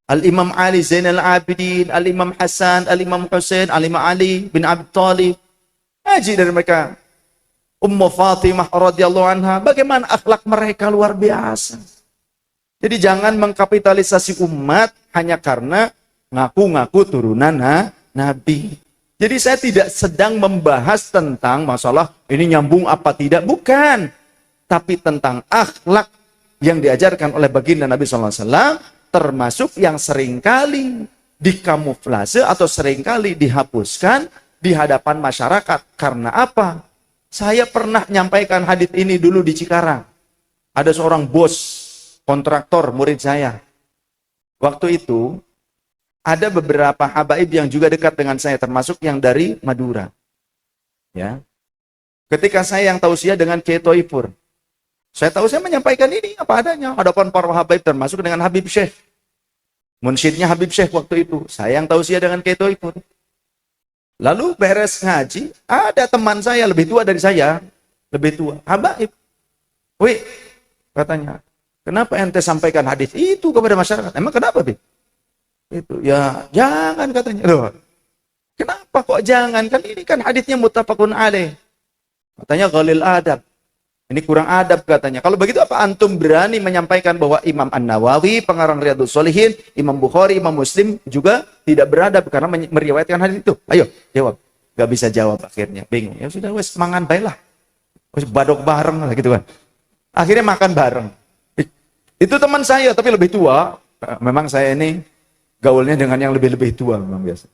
Al-Imam Ali Zainal Abidin, Al-Imam Hasan, Al-Imam Husain, Al-Imam Ali bin Abi Thalib. Ngaji dari mereka. Ummu Fatimah radhiyallahu anha, bagaimana akhlak mereka luar biasa. Jadi jangan mengkapitalisasi umat hanya karena ngaku-ngaku turunan Nabi. Jadi saya tidak sedang membahas tentang masalah ini nyambung apa tidak, bukan. Tapi tentang akhlak yang diajarkan oleh baginda Nabi SAW, termasuk yang seringkali dikamuflase atau seringkali dihapuskan di hadapan masyarakat. Karena apa? Saya pernah menyampaikan hadits ini dulu di Cikarang. Ada seorang bos kontraktor murid saya. Waktu itu ada beberapa habaib yang juga dekat dengan saya, termasuk yang dari Madura. Ya. Ketika saya yang tausiah dengan Kiai Toifur, saya menyampaikan ini apa adanya hadapan para habaib, termasuk dengan Habib Syekh. Munsyidnya Habib Syekh waktu itu. Saya yang tausiah dengan Kiai Toifur. Lalu beres ngaji, ada teman saya lebih tua dari saya, lebih tua, habaib. Wih, katanya, kenapa ente sampaikan hadis itu kepada masyarakat? Emang kenapa, Bi? Itu ya jangan katanya. Loh, kenapa kok jangan? Kan ini kan hadisnya muttafaqun alaih. Katanya ghalil adab. Ini kurang adab katanya. Kalau begitu apa antum berani menyampaikan bahwa Imam An-Nawawi, pengarang Riyadhus Shalihin, Imam Bukhari, Imam Muslim juga tidak beradab karena meriwayatkan hadis itu? Ayo, jawab. Gak bisa jawab akhirnya, bingung. Ya sudah, wes mangan baiklah. Wes badok bareng lah gitu kan. Akhirnya makan bareng. Itu teman saya tapi lebih tua. Memang saya ini gaulnya dengan yang lebih-lebih tua memang biasa.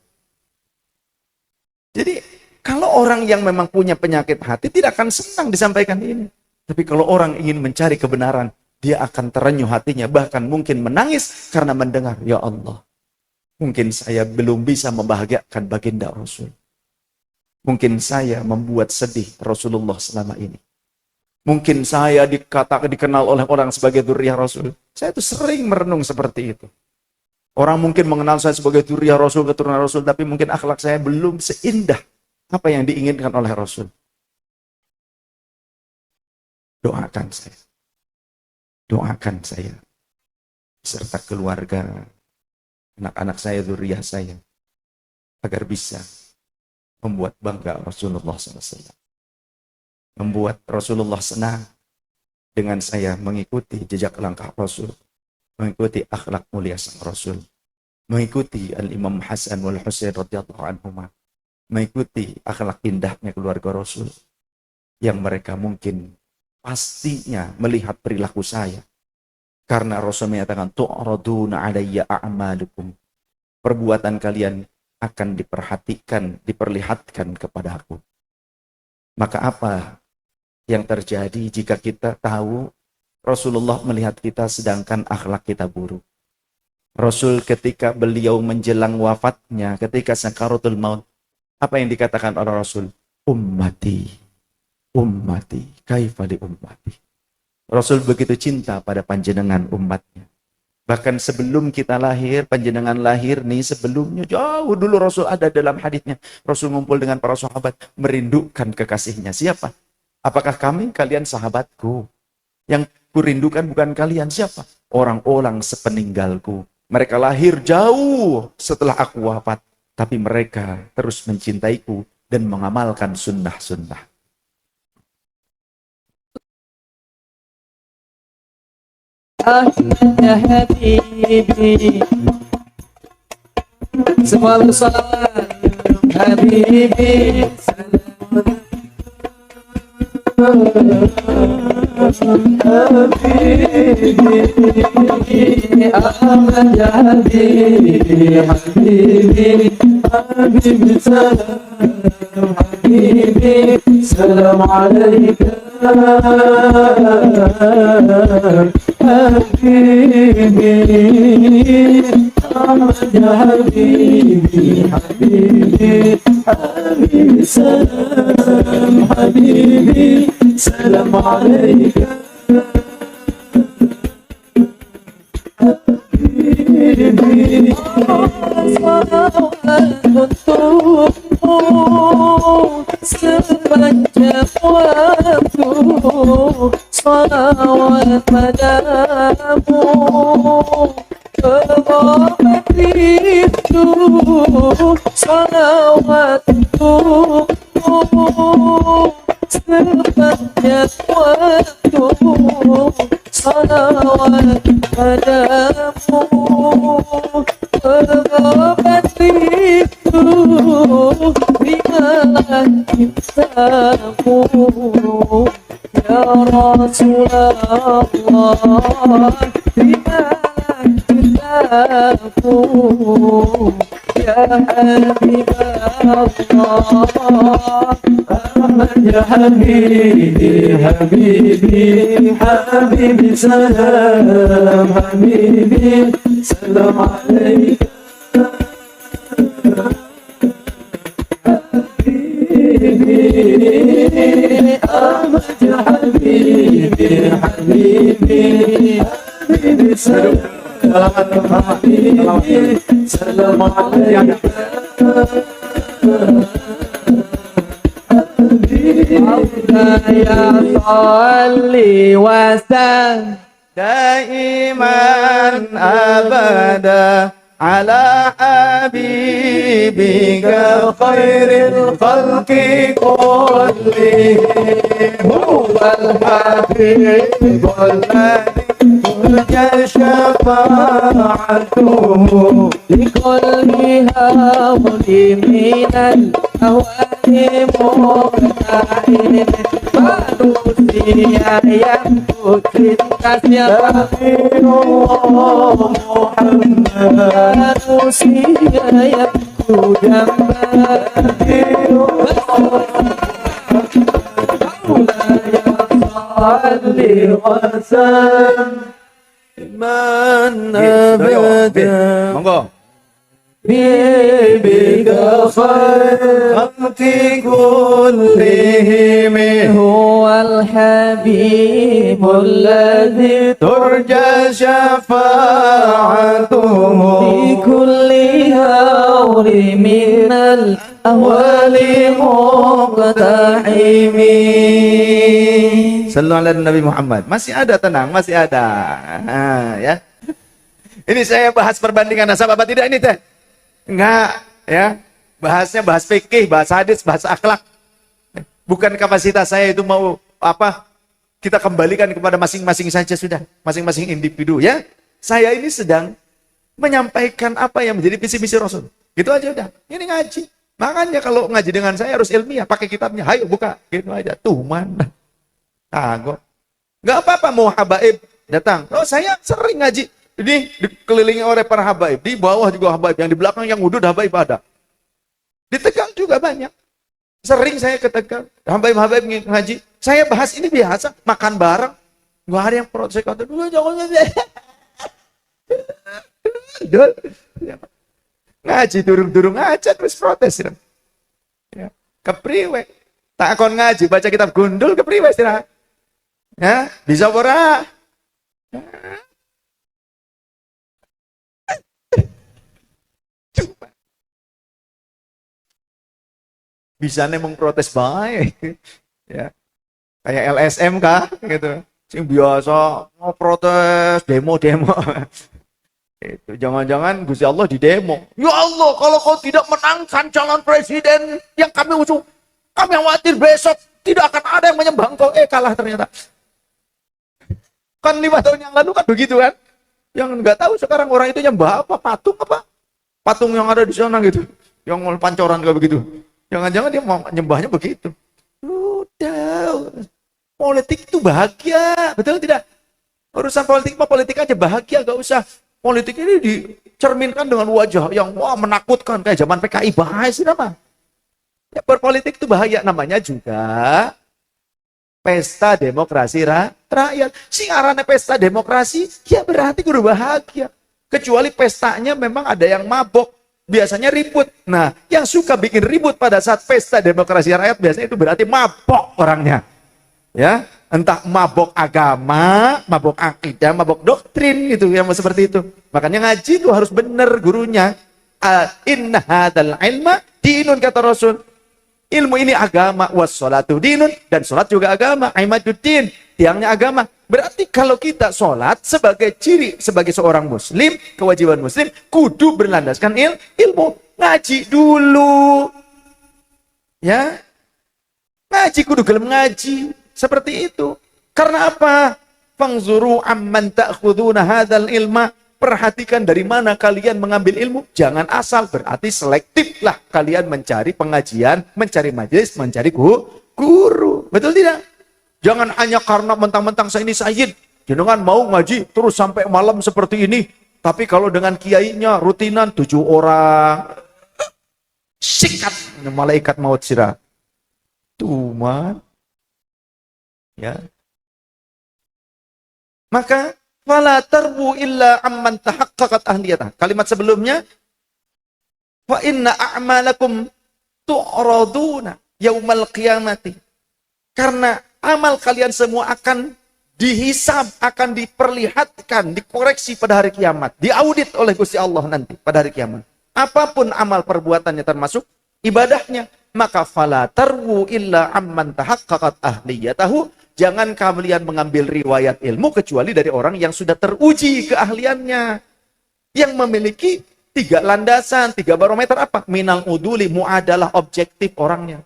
Jadi kalau orang yang memang punya penyakit hati tidak akan senang disampaikan ini. Tapi kalau orang ingin mencari kebenaran, dia akan terenyuh hatinya, bahkan mungkin menangis karena mendengar, ya Allah, mungkin saya belum bisa membahagiakan baginda Rasul. Mungkin saya membuat sedih Rasulullah selama ini. Mungkin saya dikenal oleh orang sebagai dzurriyyah Rasul. Saya itu sering merenung seperti itu. Orang mungkin mengenal saya sebagai dzurriyyah Rasul, keturunan Rasul, tapi mungkin akhlak saya belum seindah apa yang diinginkan oleh Rasul. Doakan saya. Doakan saya. Beserta keluarga, anak-anak saya, dzurriyyah saya. Agar bisa membuat bangga Rasulullah SAW. Membuat Rasulullah senang dengan saya mengikuti jejak langkah Rasul. Mengikuti akhlak mulia sang Rasul. Mengikuti Al-Imam Hasan wal Husain radhiyallahu anhuma. Mengikuti akhlak indahnya keluarga Rasul. Yang mereka mungkin pastinya melihat perilaku saya. Karena Rasul menyatakan, tu'raduna alayya a'malukum. Perbuatan kalian akan diperhatikan, diperlihatkan kepada aku. Maka apa yang terjadi jika kita tahu Rasulullah melihat kita sedangkan akhlak kita buruk? Rasul ketika beliau menjelang wafatnya, ketika sakaratul maut, apa yang dikatakan oleh Rasul? Ummati, ummati, kaifa li ummati. Rasul begitu cinta pada panjenengan umatnya. Bahkan sebelum kita lahir, panjenengan lahir nih sebelumnya, jauh dulu Rasul ada dalam hadisnya. Rasul ngumpul dengan para sahabat, merindukan kekasihnya. Siapa? Apakah kami? Kalian sahabatku. Yang kurindukan bukan kalian. Siapa? Orang-orang sepeninggalku. Mereka lahir jauh setelah aku wafat. Tapi mereka terus mencintaiku dan mengamalkan sunnah-sunnah. Ya Habibi, semua salawat Habibi, Habibi, Ahmad ya Habibi, Habibi, Habibi, salam Habibi, salam alaika حبيبي حبيبي حبيبي حبيبي سلام حبيبي سلام عليك حبيبي صلوات مدامه تضافت ريحته صلوات سربت يسوته صلوات مدامه تضافت ريحته بما كتابه يا رسول الله بما كتابه يا حبيب الله أحمد يا حبيبي حبيبي حبيبي سلام حبيبي سلام عليك أحمد يا حبيبي حبيبي حبيبي سلام حبيبي سلام عليك يا صلي وسلم دائما أبدا على حبيبك خير الخلق كلهم هو الحبيب الذي ترجى شفاعته لكل هول من الأهوال مرتعين فنوسي يمكت الناس الله محمد فنوسي يبكو جنبه مولاي صلي وسلم من أبدا monggo بك خير خلق كلهم هو الحبيب الذي ترجى شفاعته في كل هول من الأهوال مقتحم. Sallu ala Nabi Muhammad. Masih ada, tenang, masih ada. Nah, ya. Ini saya bahas perbandingan nasab apa tidak ini teh? Enggak, ya. Bahasnya bahas fikih, bahas hadis, bahas akhlak. Bukan kapasitas saya itu mau apa? Kita kembalikan kepada masing-masing saja sudah, masing-masing individu ya. Saya ini sedang menyampaikan apa yang menjadi visi misi Rasul. Gitu aja udah. Ini ngaji. Makanya kalau ngaji dengan saya harus ilmiah, pakai kitabnya. Hayo buka, gitu aja. Tuh mana? Kagok. Nggak apa-apa mau habaib datang. Oh saya sering ngaji. Ini dikelilingi oleh para habaib. Di bawah juga habaib. Yang di belakang yang wudud habaib ada. Di Tegal juga banyak. Sering saya ke Tegal. Habaib-habaib ngaji. Saya bahas ini biasa. Makan bareng. Nggak ada yang protes. Saya kata, dulu jangan ngaji durung-durung aja terus protes. Ya. Kepriwe. Tak akan ngaji, baca kitab gundul kepriwe istirahat. Ya, bisa ora? Coba. Bisa nih mengprotes baik. Ya. Kayak LSM kah gitu. Sing biasa mau protes, demo-demo. Itu jangan-jangan Gusti Allah di demo. Ya Allah, kalau kau tidak menangkan calon presiden yang kami usung, kami khawatir besok tidak akan ada yang menyembah engkau. Kalah ternyata. Kan 5 tahun yang lalu kan begitu kan. Yang nggak tahu sekarang orang itu nyembah apa, patung apa. Patung yang ada di sana gitu. Yang pancoran kayak begitu. Jangan-jangan dia mau nyembahnya begitu. Udah. Politik itu bahagia. Betul tidak? Urusan politik mah politik aja bahagia. Gak usah. Politik ini dicerminkan dengan wajah yang wah menakutkan. Kayak zaman PKI bahaya sih nama. Ya, berpolitik itu bahaya. Namanya juga pesta demokrasi rakyat. Sing arane pesta demokrasi, ya berarti kudu bahagia. Kecuali pestanya memang ada yang mabok. biasanya ribut. Nah, yang suka bikin ribut pada saat pesta demokrasi rakyat biasanya itu berarti mabok orangnya. Ya, entah mabok agama, mabok akidah, mabok doktrin gitu, yang seperti itu. Makanya ngaji itu harus benar gurunya. Inna hadzal ilma dinun, kata Rasul. Ilmu ini agama, wassalatu dinun, dan sholat juga agama, imaduddin, tiangnya agama. Berarti kalau kita sholat sebagai ciri, sebagai seorang muslim, kewajiban muslim, kudu berlandaskan ilmu. Ngaji dulu. Ya, ngaji kudu gelem ngaji. Seperti itu. Karena apa? Fangzuru amman ta'khuduna hadzal ilma. Perhatikan dari mana kalian mengambil ilmu. Jangan asal, berarti selektiflah kalian mencari pengajian, mencari majelis, mencari guru. Betul tidak? Jangan hanya karena mentang-mentang saya ini sayyid, jenengan mau ngaji terus sampai malam seperti ini. Tapi kalau dengan kiainya rutinan 7 orang. Sikat malaikat maut sirah. Tuman. Ya. Maka fala tarbu illa amman tahaqqaqat ahliyatah. Kalimat sebelumnya, fa inna a'malakum tu'raduna yaumal qiyamati. Karena amal kalian semua akan dihisab, akan diperlihatkan, dikoreksi pada hari kiamat, diaudit oleh Gusti Allah nanti pada hari kiamat. Apapun amal perbuatannya termasuk ibadahnya, maka fala tarbu illa amman tahaqqaqat ahliyatahu. Jangan kalian mengambil riwayat ilmu kecuali dari orang yang sudah teruji keahliannya. Yang memiliki 3 landasan, 3 barometer apa? Minal uduli, muadalah objektif orangnya.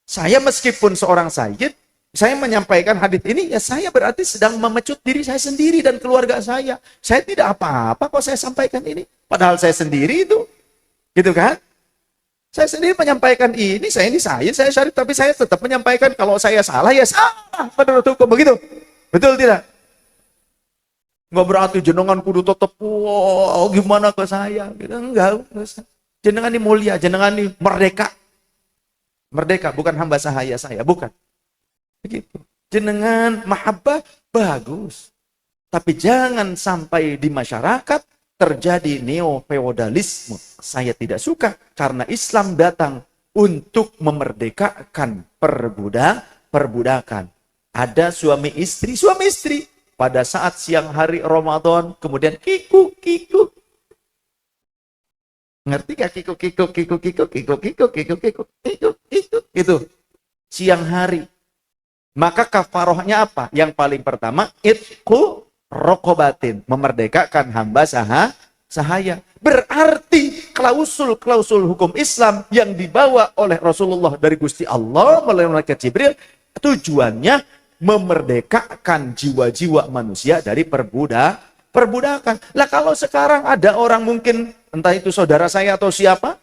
Saya meskipun seorang sayyid, saya menyampaikan hadis ini, ya saya berarti sedang memecut diri saya sendiri dan keluarga saya. Saya tidak apa-apa kok saya sampaikan ini. Padahal saya sendiri itu. Gitu kan? Saya sendiri menyampaikan ini, saya syarif, tapi saya tetap menyampaikan kalau saya salah, ya salah menurut hukum. Begitu? Betul tidak? Nggak berarti jenengan kudu tetap, wow, gimana ke saya? Gitu. Enggak. Jenengan ini mulia, jenengan ini merdeka. Merdeka, bukan hamba sahaya saya, bukan. Begitu. Jenengan mahabbah, bagus. Tapi jangan sampai di masyarakat terjadi neo-feodalisme. Saya tidak suka karena Islam datang untuk memerdekakan perbudakan. Ada suami istri pada saat siang hari Ramadan kemudian kiku. Ngerti gak kiku itu siang hari. Maka kafarohnya apa? Yang paling pertama itqu rokobatin, memerdekakan hamba sahaya. Berarti klausul hukum Islam yang dibawa oleh Rasulullah dari Gusti Allah melalui malaikat Jibril, tujuannya memerdekakan jiwa-jiwa manusia dari perbudakan. Lah kalau sekarang ada orang mungkin, entah itu saudara saya atau siapa,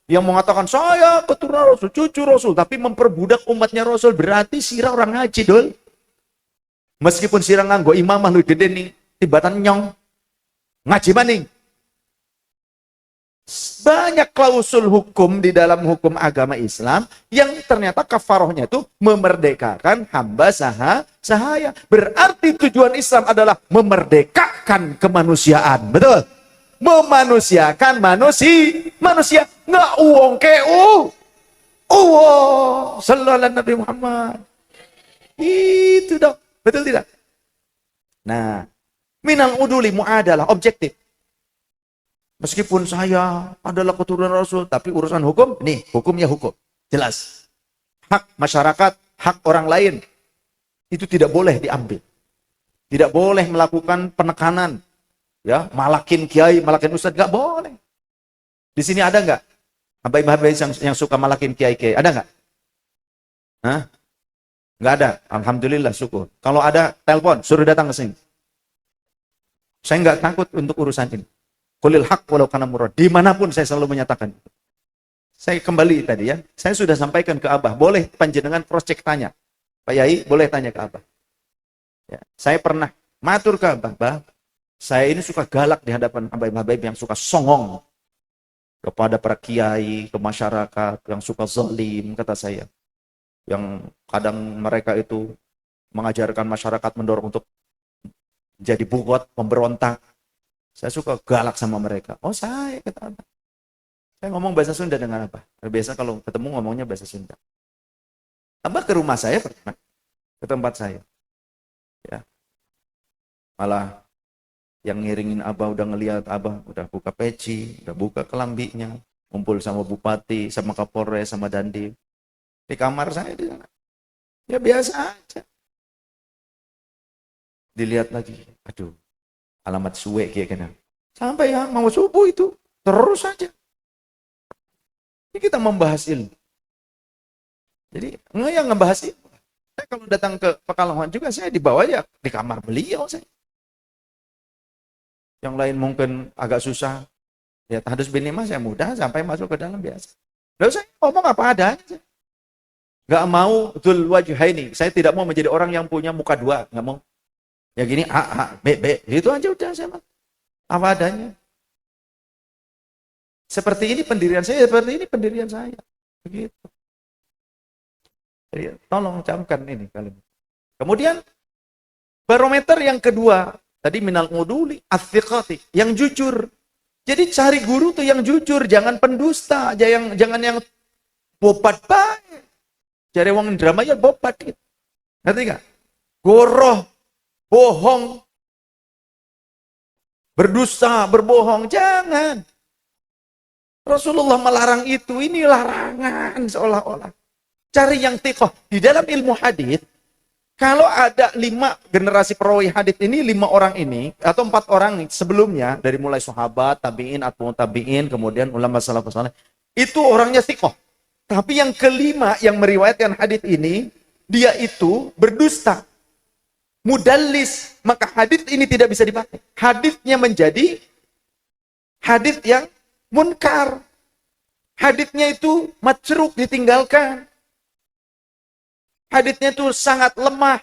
yang mengatakan saya keturunan Rasul, cucu Rasul, tapi memperbudak umatnya Rasul, berarti sirah orang ngaji, dol. Meskipun sirang nganggo imamah lu gede nih, tibatan nyong. Ngaji maning. Banyak klausul hukum di dalam hukum agama Islam yang ternyata kafarohnya itu memerdekakan hamba sahaya. Berarti tujuan Islam adalah memerdekakan kemanusiaan. Betul? Memanusiakan manusia. Nggak uang keu. Sallallahu alaihi Nabi Muhammad. Itu dong. Betul tidak? Nah, minal uduli muadalah objektif. Meskipun saya adalah keturunan Rasul, tapi urusan hukum, nih, hukumnya hukum. Jelas. Hak masyarakat, hak orang lain, itu tidak boleh diambil. Tidak boleh melakukan penekanan. Ya, malakin kiai, malakin ustadz, nggak boleh. Di sini ada nggak? Habaib-habaib yang suka malakin kiai-kiai, ada nggak? Hah? Nggak ada. Alhamdulillah, syukur. Kalau ada, telepon, suruh datang ke sini. Saya nggak takut untuk urusan ini. Qulil haq walau kana murad. Dimanapun saya selalu menyatakan. Saya kembali tadi ya. Saya sudah sampaikan ke Abah. Boleh panjenengan cross check tanya. Pak Yai, boleh tanya ke Abah. Ya, saya pernah matur ke Abah. Bah, saya ini suka galak di hadapan habaib-habaib yang suka songong. Kepada para kiai, ke masyarakat, yang suka zalim, kata saya. Yang kadang mereka itu mengajarkan masyarakat mendorong untuk jadi bugot, pemberontak. Saya suka galak sama mereka. Oh saya, kata Abah. Saya ngomong bahasa Sunda dengan Abah. Biasa kalau ketemu ngomongnya bahasa Sunda. Abah ke rumah saya pernah, ke tempat saya. Ya. Malah yang ngiringin Abah udah ngelihat Abah, udah buka peci, udah buka kelambinya, ngumpul sama bupati, sama kapolres, sama dandim. Di kamar saya di sana. Ya biasa aja. Dilihat lagi, aduh, alamat suwe kayak gini. Sampai ya mau subuh itu, terus saja. Ini kita membahas ilmu. Jadi, nggak yang ngebahas ilmu. Saya kalau datang ke Pekalongan juga, saya dibawa ya di kamar beliau saya. Yang lain mungkin agak susah. Ya, tahdus bin Nimah saya mudah sampai masuk ke dalam biasa. Lalu saya ngomong apa adanya. Nggak mau dzul wajhaini. Saya tidak mau menjadi orang yang punya muka dua. Nggak mau. Ya gini, A, B, B. Itu aja udah saya mah. Apa adanya. Seperti ini pendirian saya, seperti ini pendirian saya. Begitu. Jadi, tolong camkan ini kalian. Kemudian, barometer yang kedua. Tadi minal nguduli, athiqati. Yang jujur. Jadi cari guru tuh yang jujur. Jangan pendusta. Jangan yang bobat baik. Cari wong drama ya bobat gitu. Ngerti gak? Goroh. Bohong. Berdusta, berbohong. Jangan. Rasulullah melarang itu. Ini larangan seolah-olah. Cari yang tiqah. Di dalam ilmu hadis, kalau ada 5 generasi perawi hadis ini, 5 orang ini, atau 4 orang sebelumnya, dari mulai sahabat, tabi'in, atba'ut tabi'in, kemudian ulama salafus saleh, itu orangnya tiqah. Tapi yang kelima yang meriwayatkan hadis ini, dia itu berdusta. Mudallis. Maka hadis ini tidak bisa dipakai. Hadisnya menjadi hadis yang munkar. Hadisnya itu macruk, ditinggalkan. Hadisnya itu sangat lemah.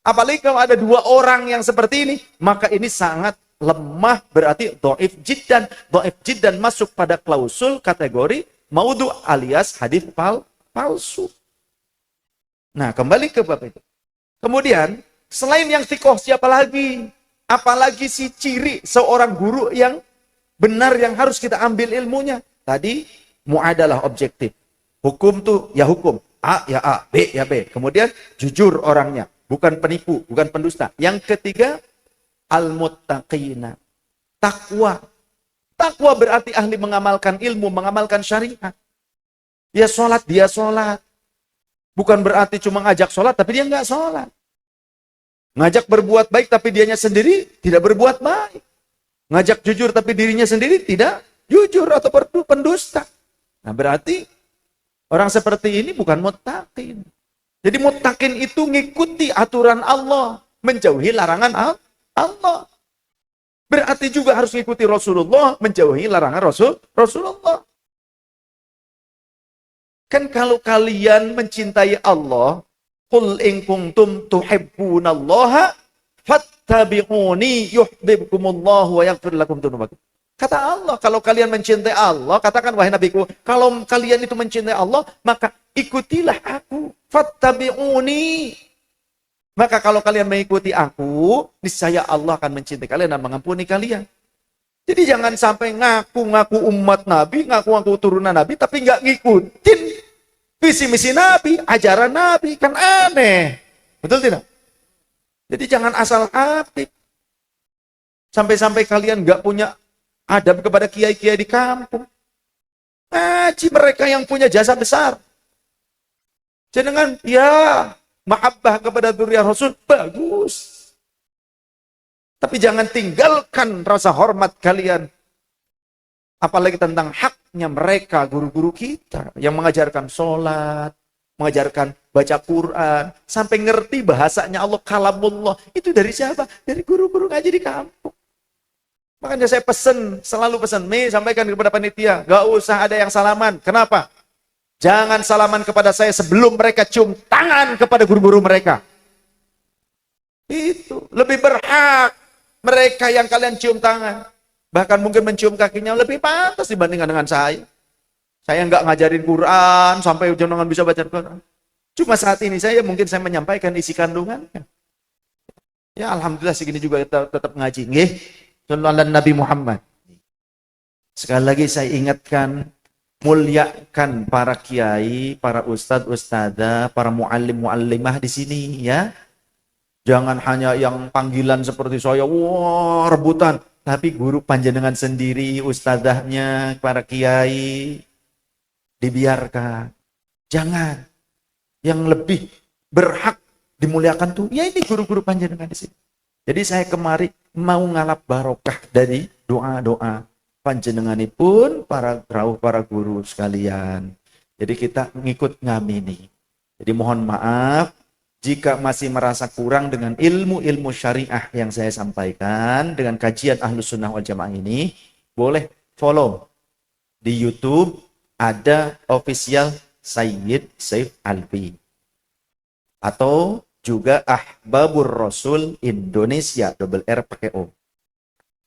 Apalagi kalau ada 2 orang yang seperti ini, maka ini sangat lemah, berarti dhaif jiddan. Dhaif jiddan masuk pada klausul kategori maudhu alias hadis palsu. Nah, kembali ke bab itu. Kemudian, selain yang thiqah siapa lagi? Apalagi si ciri seorang guru yang benar yang harus kita ambil ilmunya. Tadi muadalah objektif. Hukum tuh ya hukum. A ya A, B ya B. Kemudian jujur orangnya, bukan penipu, bukan pendusta. Yang ketiga, al-muttaqina. Takwa. Takwa berarti ahli mengamalkan ilmu, mengamalkan syariat. Ya sholat, dia sholat. Bukan berarti cuma ngajak sholat, tapi dia nggak sholat. Ngajak berbuat baik, tapi dianya sendiri tidak berbuat baik. Ngajak jujur, tapi dirinya sendiri tidak jujur atau pendusta. Nah berarti orang seperti ini bukan muttaqin. Jadi muttaqin itu ngikuti aturan Allah, menjauhi larangan Allah. Berarti juga harus ngikuti Rasulullah, menjauhi larangan Rasulullah. Kan kalau kalian mencintai Allah, qul in kuntum tuhibbunallaha fattabi'uni yuhibbukumullahu wa yaghfir lakum dzunubakum. Kata Allah, kalau kalian mencintai Allah, katakan wahai nabiku, kalau kalian itu mencintai Allah, maka ikutilah aku. Fattabi'uni. Maka kalau kalian mengikuti aku, niscaya Allah akan mencintai kalian dan mengampuni kalian. Jadi jangan sampai ngaku-ngaku umat Nabi, ngaku-ngaku turunan Nabi, tapi nggak ngikutin visi misi Nabi, ajaran Nabi, kan aneh. Betul tidak? Jadi jangan asal hati. Sampai-sampai kalian nggak punya adab kepada kiai-kiai di kampung. Ngaji mereka yang punya jasa besar. Jangan, ya, mahabbah kepada dzurriyyah Rasul, bagus. Tapi jangan tinggalkan rasa hormat kalian. Apalagi tentang haknya mereka, guru-guru kita, yang mengajarkan sholat, mengajarkan baca Quran, sampai ngerti bahasanya Allah, kalamullah. Itu dari siapa? Dari guru-guru ngaji di kampung. Makanya saya selalu pesan, sampaikan kepada panitia, gak usah ada yang salaman. Kenapa? Jangan salaman kepada saya sebelum mereka cium tangan kepada guru-guru mereka. Itu lebih berhak mereka yang kalian cium tangan. Bahkan mungkin mencium kakinya lebih pantas dibandingkan dengan saya. Saya nggak ngajarin Quran sampai jangan bisa baca Quran. Cuma saat ini mungkin saya menyampaikan isi kandungannya. Ya alhamdulillah segini juga tetap ngaji. Nggih. Sallallahu Nabi Muhammad. Sekali lagi saya ingatkan, Muliakan para kiai, para ustadz, ustadzah, para muallim, muallimah di sini ya. Jangan hanya yang panggilan seperti saya, wah rebutan. Tapi guru panjenengan sendiri, ustadzahnya, para kiai, dibiarkan. Jangan. Yang lebih berhak dimuliakan tuh, ya ini guru-guru panjenengan di sini. Jadi saya kemari mau ngalap barokah dari doa-doa panjenenganipun para rawuh, para guru sekalian. Jadi kita ngikut ngamini. Jadi mohon maaf jika masih merasa kurang dengan ilmu-ilmu syariah yang saya sampaikan dengan kajian Ahlus Sunnah wal Jamaah ini, boleh follow di YouTube, ada official Sayyid Saif Alfi. Atau juga Ahbabur Rasul Indonesia, double R pakai O.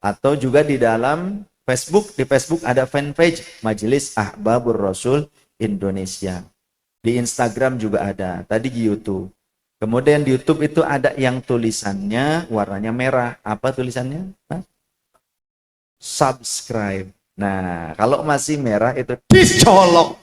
Atau juga di dalam Facebook, di Facebook ada fanpage Majelis Ahbabur Rasul Indonesia. Di Instagram juga ada, tadi di YouTube. Kemudian di YouTube itu ada yang tulisannya warnanya merah. Apa tulisannya? Hah? Subscribe. Nah, kalau masih merah itu dicolok.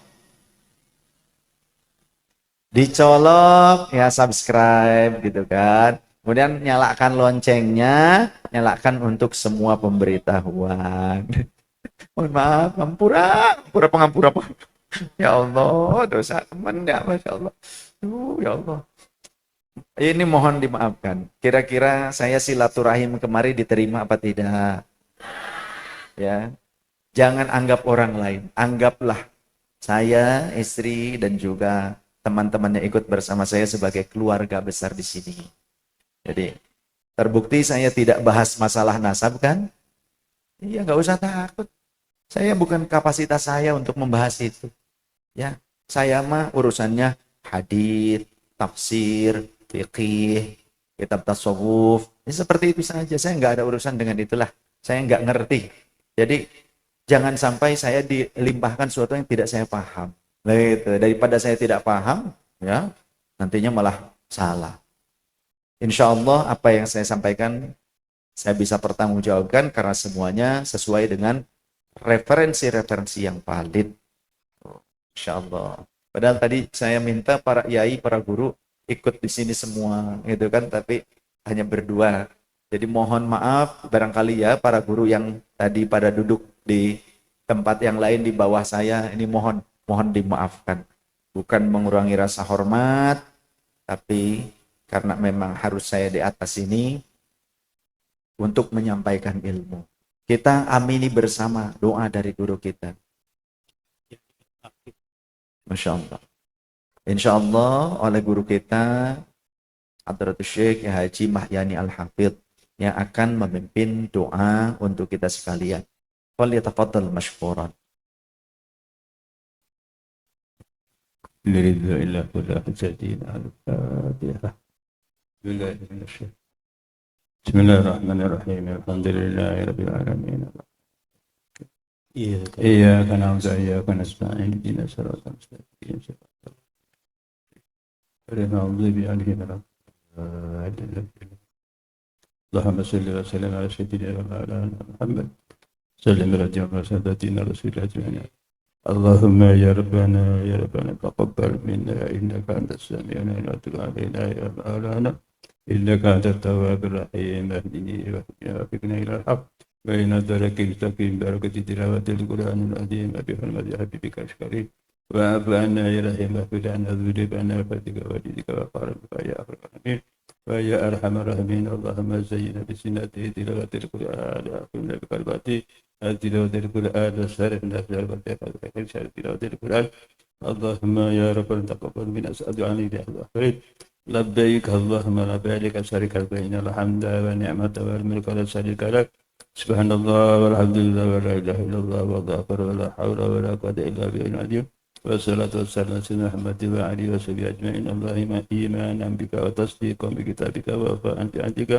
Dicolok, ya subscribe gitu kan. Kemudian nyalakan loncengnya, nyalakan untuk semua pemberitahuan. Mohon maaf, pengampura. Ya Allah, dosa teman ya, Masya Allah. Ya Allah. Ini mohon dimaafkan. Kira-kira saya silaturahim kemari diterima apa tidak? Ya, jangan anggap orang lain. Anggaplah saya, istri, dan juga teman-temannya ikut bersama saya sebagai keluarga besar di sini. Jadi, terbukti saya tidak bahas masalah nasab kan? Iya, nggak usah takut. Saya bukan kapasitas saya untuk membahas itu. Ya, saya mah urusannya hadits, tafsir, fikih, kitab tasawuf. Ya, seperti itu saja. Saya nggak ada urusan dengan itulah. Saya nggak ngerti. Jadi, jangan sampai saya dilimpahkan sesuatu yang tidak saya paham. Nah, itu. Daripada saya tidak paham, ya nantinya malah salah. Insya Allah apa yang saya sampaikan saya bisa pertanggungjawabkan karena semuanya sesuai dengan referensi-referensi yang valid. Insya Allah. Padahal tadi saya minta para yai, para guru ikut di sini semua, gitu kan? Tapi hanya berdua. Jadi mohon maaf barangkali ya para guru yang tadi pada duduk di tempat yang lain di bawah saya, ini mohon dimaafkan. Bukan mengurangi rasa hormat, tapi karena memang harus saya di atas ini untuk menyampaikan ilmu. Kita amini bersama doa dari guru kita. Masya Allah. Insya Allah oleh guru kita Hadratus Syekh Haji Mahyani Al-Hafidh yang akan memimpin doa untuk kita sekalian. Falyatafaddal mashkuran. Bismillahirrahmanirrahim. Alhamdulillahirabbil alamin. Iyyaka na'budu wa iyyaka nasta'in. Ihdinas siratal mustaqim. Ghairil maghdubi 'alaihim waladdallin. Allahumma shalli wa sallim ala sayyidina Muhammad. Sallim ala sayyidina Rasulillah ajma'in. Allahumma ya Rabbana taqabbal minna innaka antas sami'ul 'alim wa tub 'alaina ya Maulana. إنك أنت التواب الرحيم اهدني ووفقنا إلى الحق بين الدرك المستقيم بركة تلاوة القرآن العظيم بحرمة حبيبك الكريم واعف عنا يا رحيم واغفر عنا ذنوبنا وفاتك وجدك وقاربك يا أخر الراحمين ويا أرحم الراحمين اللهم زينا بسنة تلاوة القرآن وأكرمنا بقلباتي تلاوة القرآن وصرفنا في الفتحة تلاوة القرآن اللهم يا رب تقبل من أسعد عني بأخلاق لبيك اللهم لبيك شريك بين الحمد والنعمة والملك لا شريك لك سبحان الله والحمد لله ولا إله إلا الله والله أكبر ولا حول ولا قوة إلا بالله العظيم والصلاة والسلام على سيدنا محمد وعلى آله وصحبه أجمعين اللهم إيمانا بك وتصديقا بكتابك ووفاء بعهدك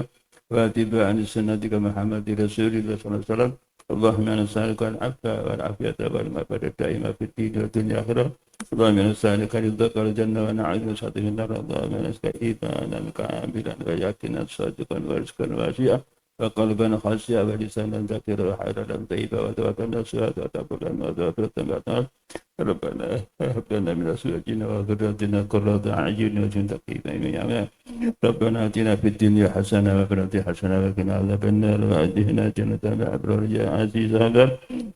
واتباعا لسنتك محمد رسول الله صلى الله عليه وسلم اللهم نسألك العفو والعافية والمغفرة الدائمة في الدين والدنيا والآخرة اللهم نسألك رضاك والجنة ونعوذ بك من النار اللهم نسألك إيمانا كاملا ويقينا صادقا ورزقا واسعا وقلبا خاشعا ولسانا ذاكرا وحلالا طيبا وتوكلنا الشهادة كلا وتوكلنا ربنا هب لنا من أزواجنا وذرياتنا قرة أعين واجعلنا متقين ربنا آتنا في الدنيا حسنة وفي الآخرة حسنة وقنا عذاب النار وأدخلنا جنة الأبرار يا عزيز هذا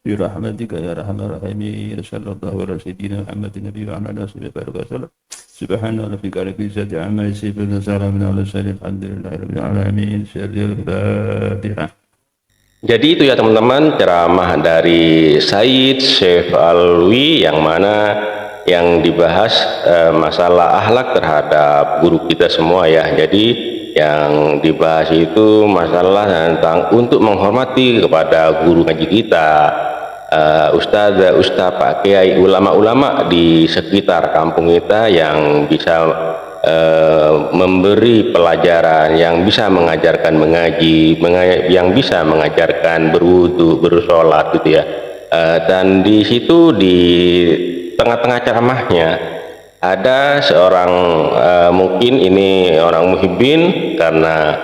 برحمتك يا أرحم الراحمين صلى الله على سيدنا محمد النبي وعلى آله وصحبه وسلم سبحان ربك رب العزة عما يصفون وسلام على المرسلين الحمد لله رب العالمين سر الفاتحة. Jadi itu ya teman-teman ceramah dari Sayyid Syekh Alwi yang mana yang dibahas masalah akhlak terhadap guru kita semua ya. Jadi yang dibahas itu masalah tentang untuk menghormati kepada guru ngaji kita, ustadz, Pak Kiai, ulama-ulama di sekitar kampung kita yang bisa memberi pelajaran, yang bisa mengajarkan mengaji, yang bisa mengajarkan berwudu, bersolat gitu ya. Dan di situ di tengah-tengah ceramahnya ada seorang mungkin ini orang muhibbin karena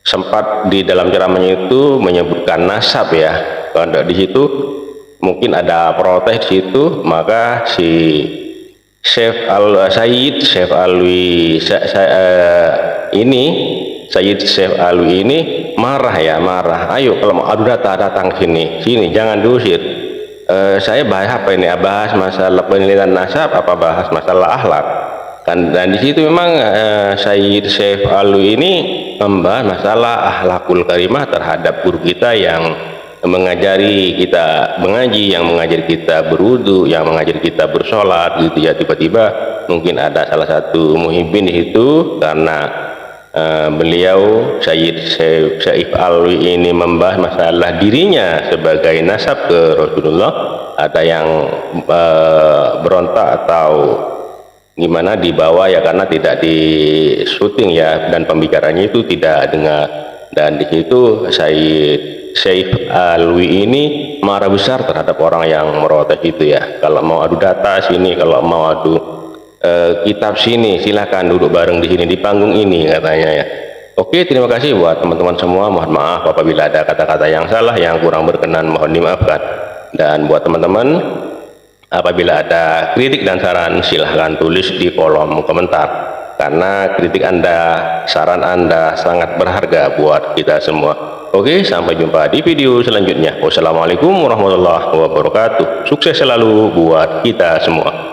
sempat di dalam ceramahnya itu menyebutkan nasab ya. Kalau di situ mungkin ada protes di situ, maka si Sayyid Syekh Alwi Sayyid Syekh Alwi ini marah ya, marah. Ayo kalau mau adu data datang sini, jangan diusir. Saya bahas apa ini? Bahas masalah penilaian nasab apa bahas masalah akhlak? Dan di situ memang Sayyid Syekh Alwi ini membahas masalah akhlakul karimah terhadap guru kita yang mengajari kita mengaji, yang mengajari kita berwudu, yang mengajari kita bersolat gitu ya. Tiba-tiba mungkin ada salah satu muhibbin di situ karena beliau Sayyid Syekh Alwi ini membahas masalah dirinya sebagai nasab ke Rasulullah, ada yang berontak atau gimana di bawah ya karena tidak di syuting ya, dan pembicaranya itu tidak dengar. Dan di situ Syekh Alwi ini marah besar terhadap orang yang merotes itu ya. Kalau mau adu data sini, kalau mau adu kitab sini, silahkan duduk bareng di sini di panggung ini katanya ya. Oke, terima kasih buat teman-teman semua. Mohon maaf apabila ada kata-kata yang salah, yang kurang berkenan, mohon dimaafkan. Dan buat teman-teman, apabila ada kritik dan saran, silahkan tulis di kolom komentar. Karena kritik Anda, saran Anda sangat berharga buat kita semua. Oke, sampai jumpa di video selanjutnya. Wassalamualaikum warahmatullahi wabarakatuh. Sukses selalu buat kita semua.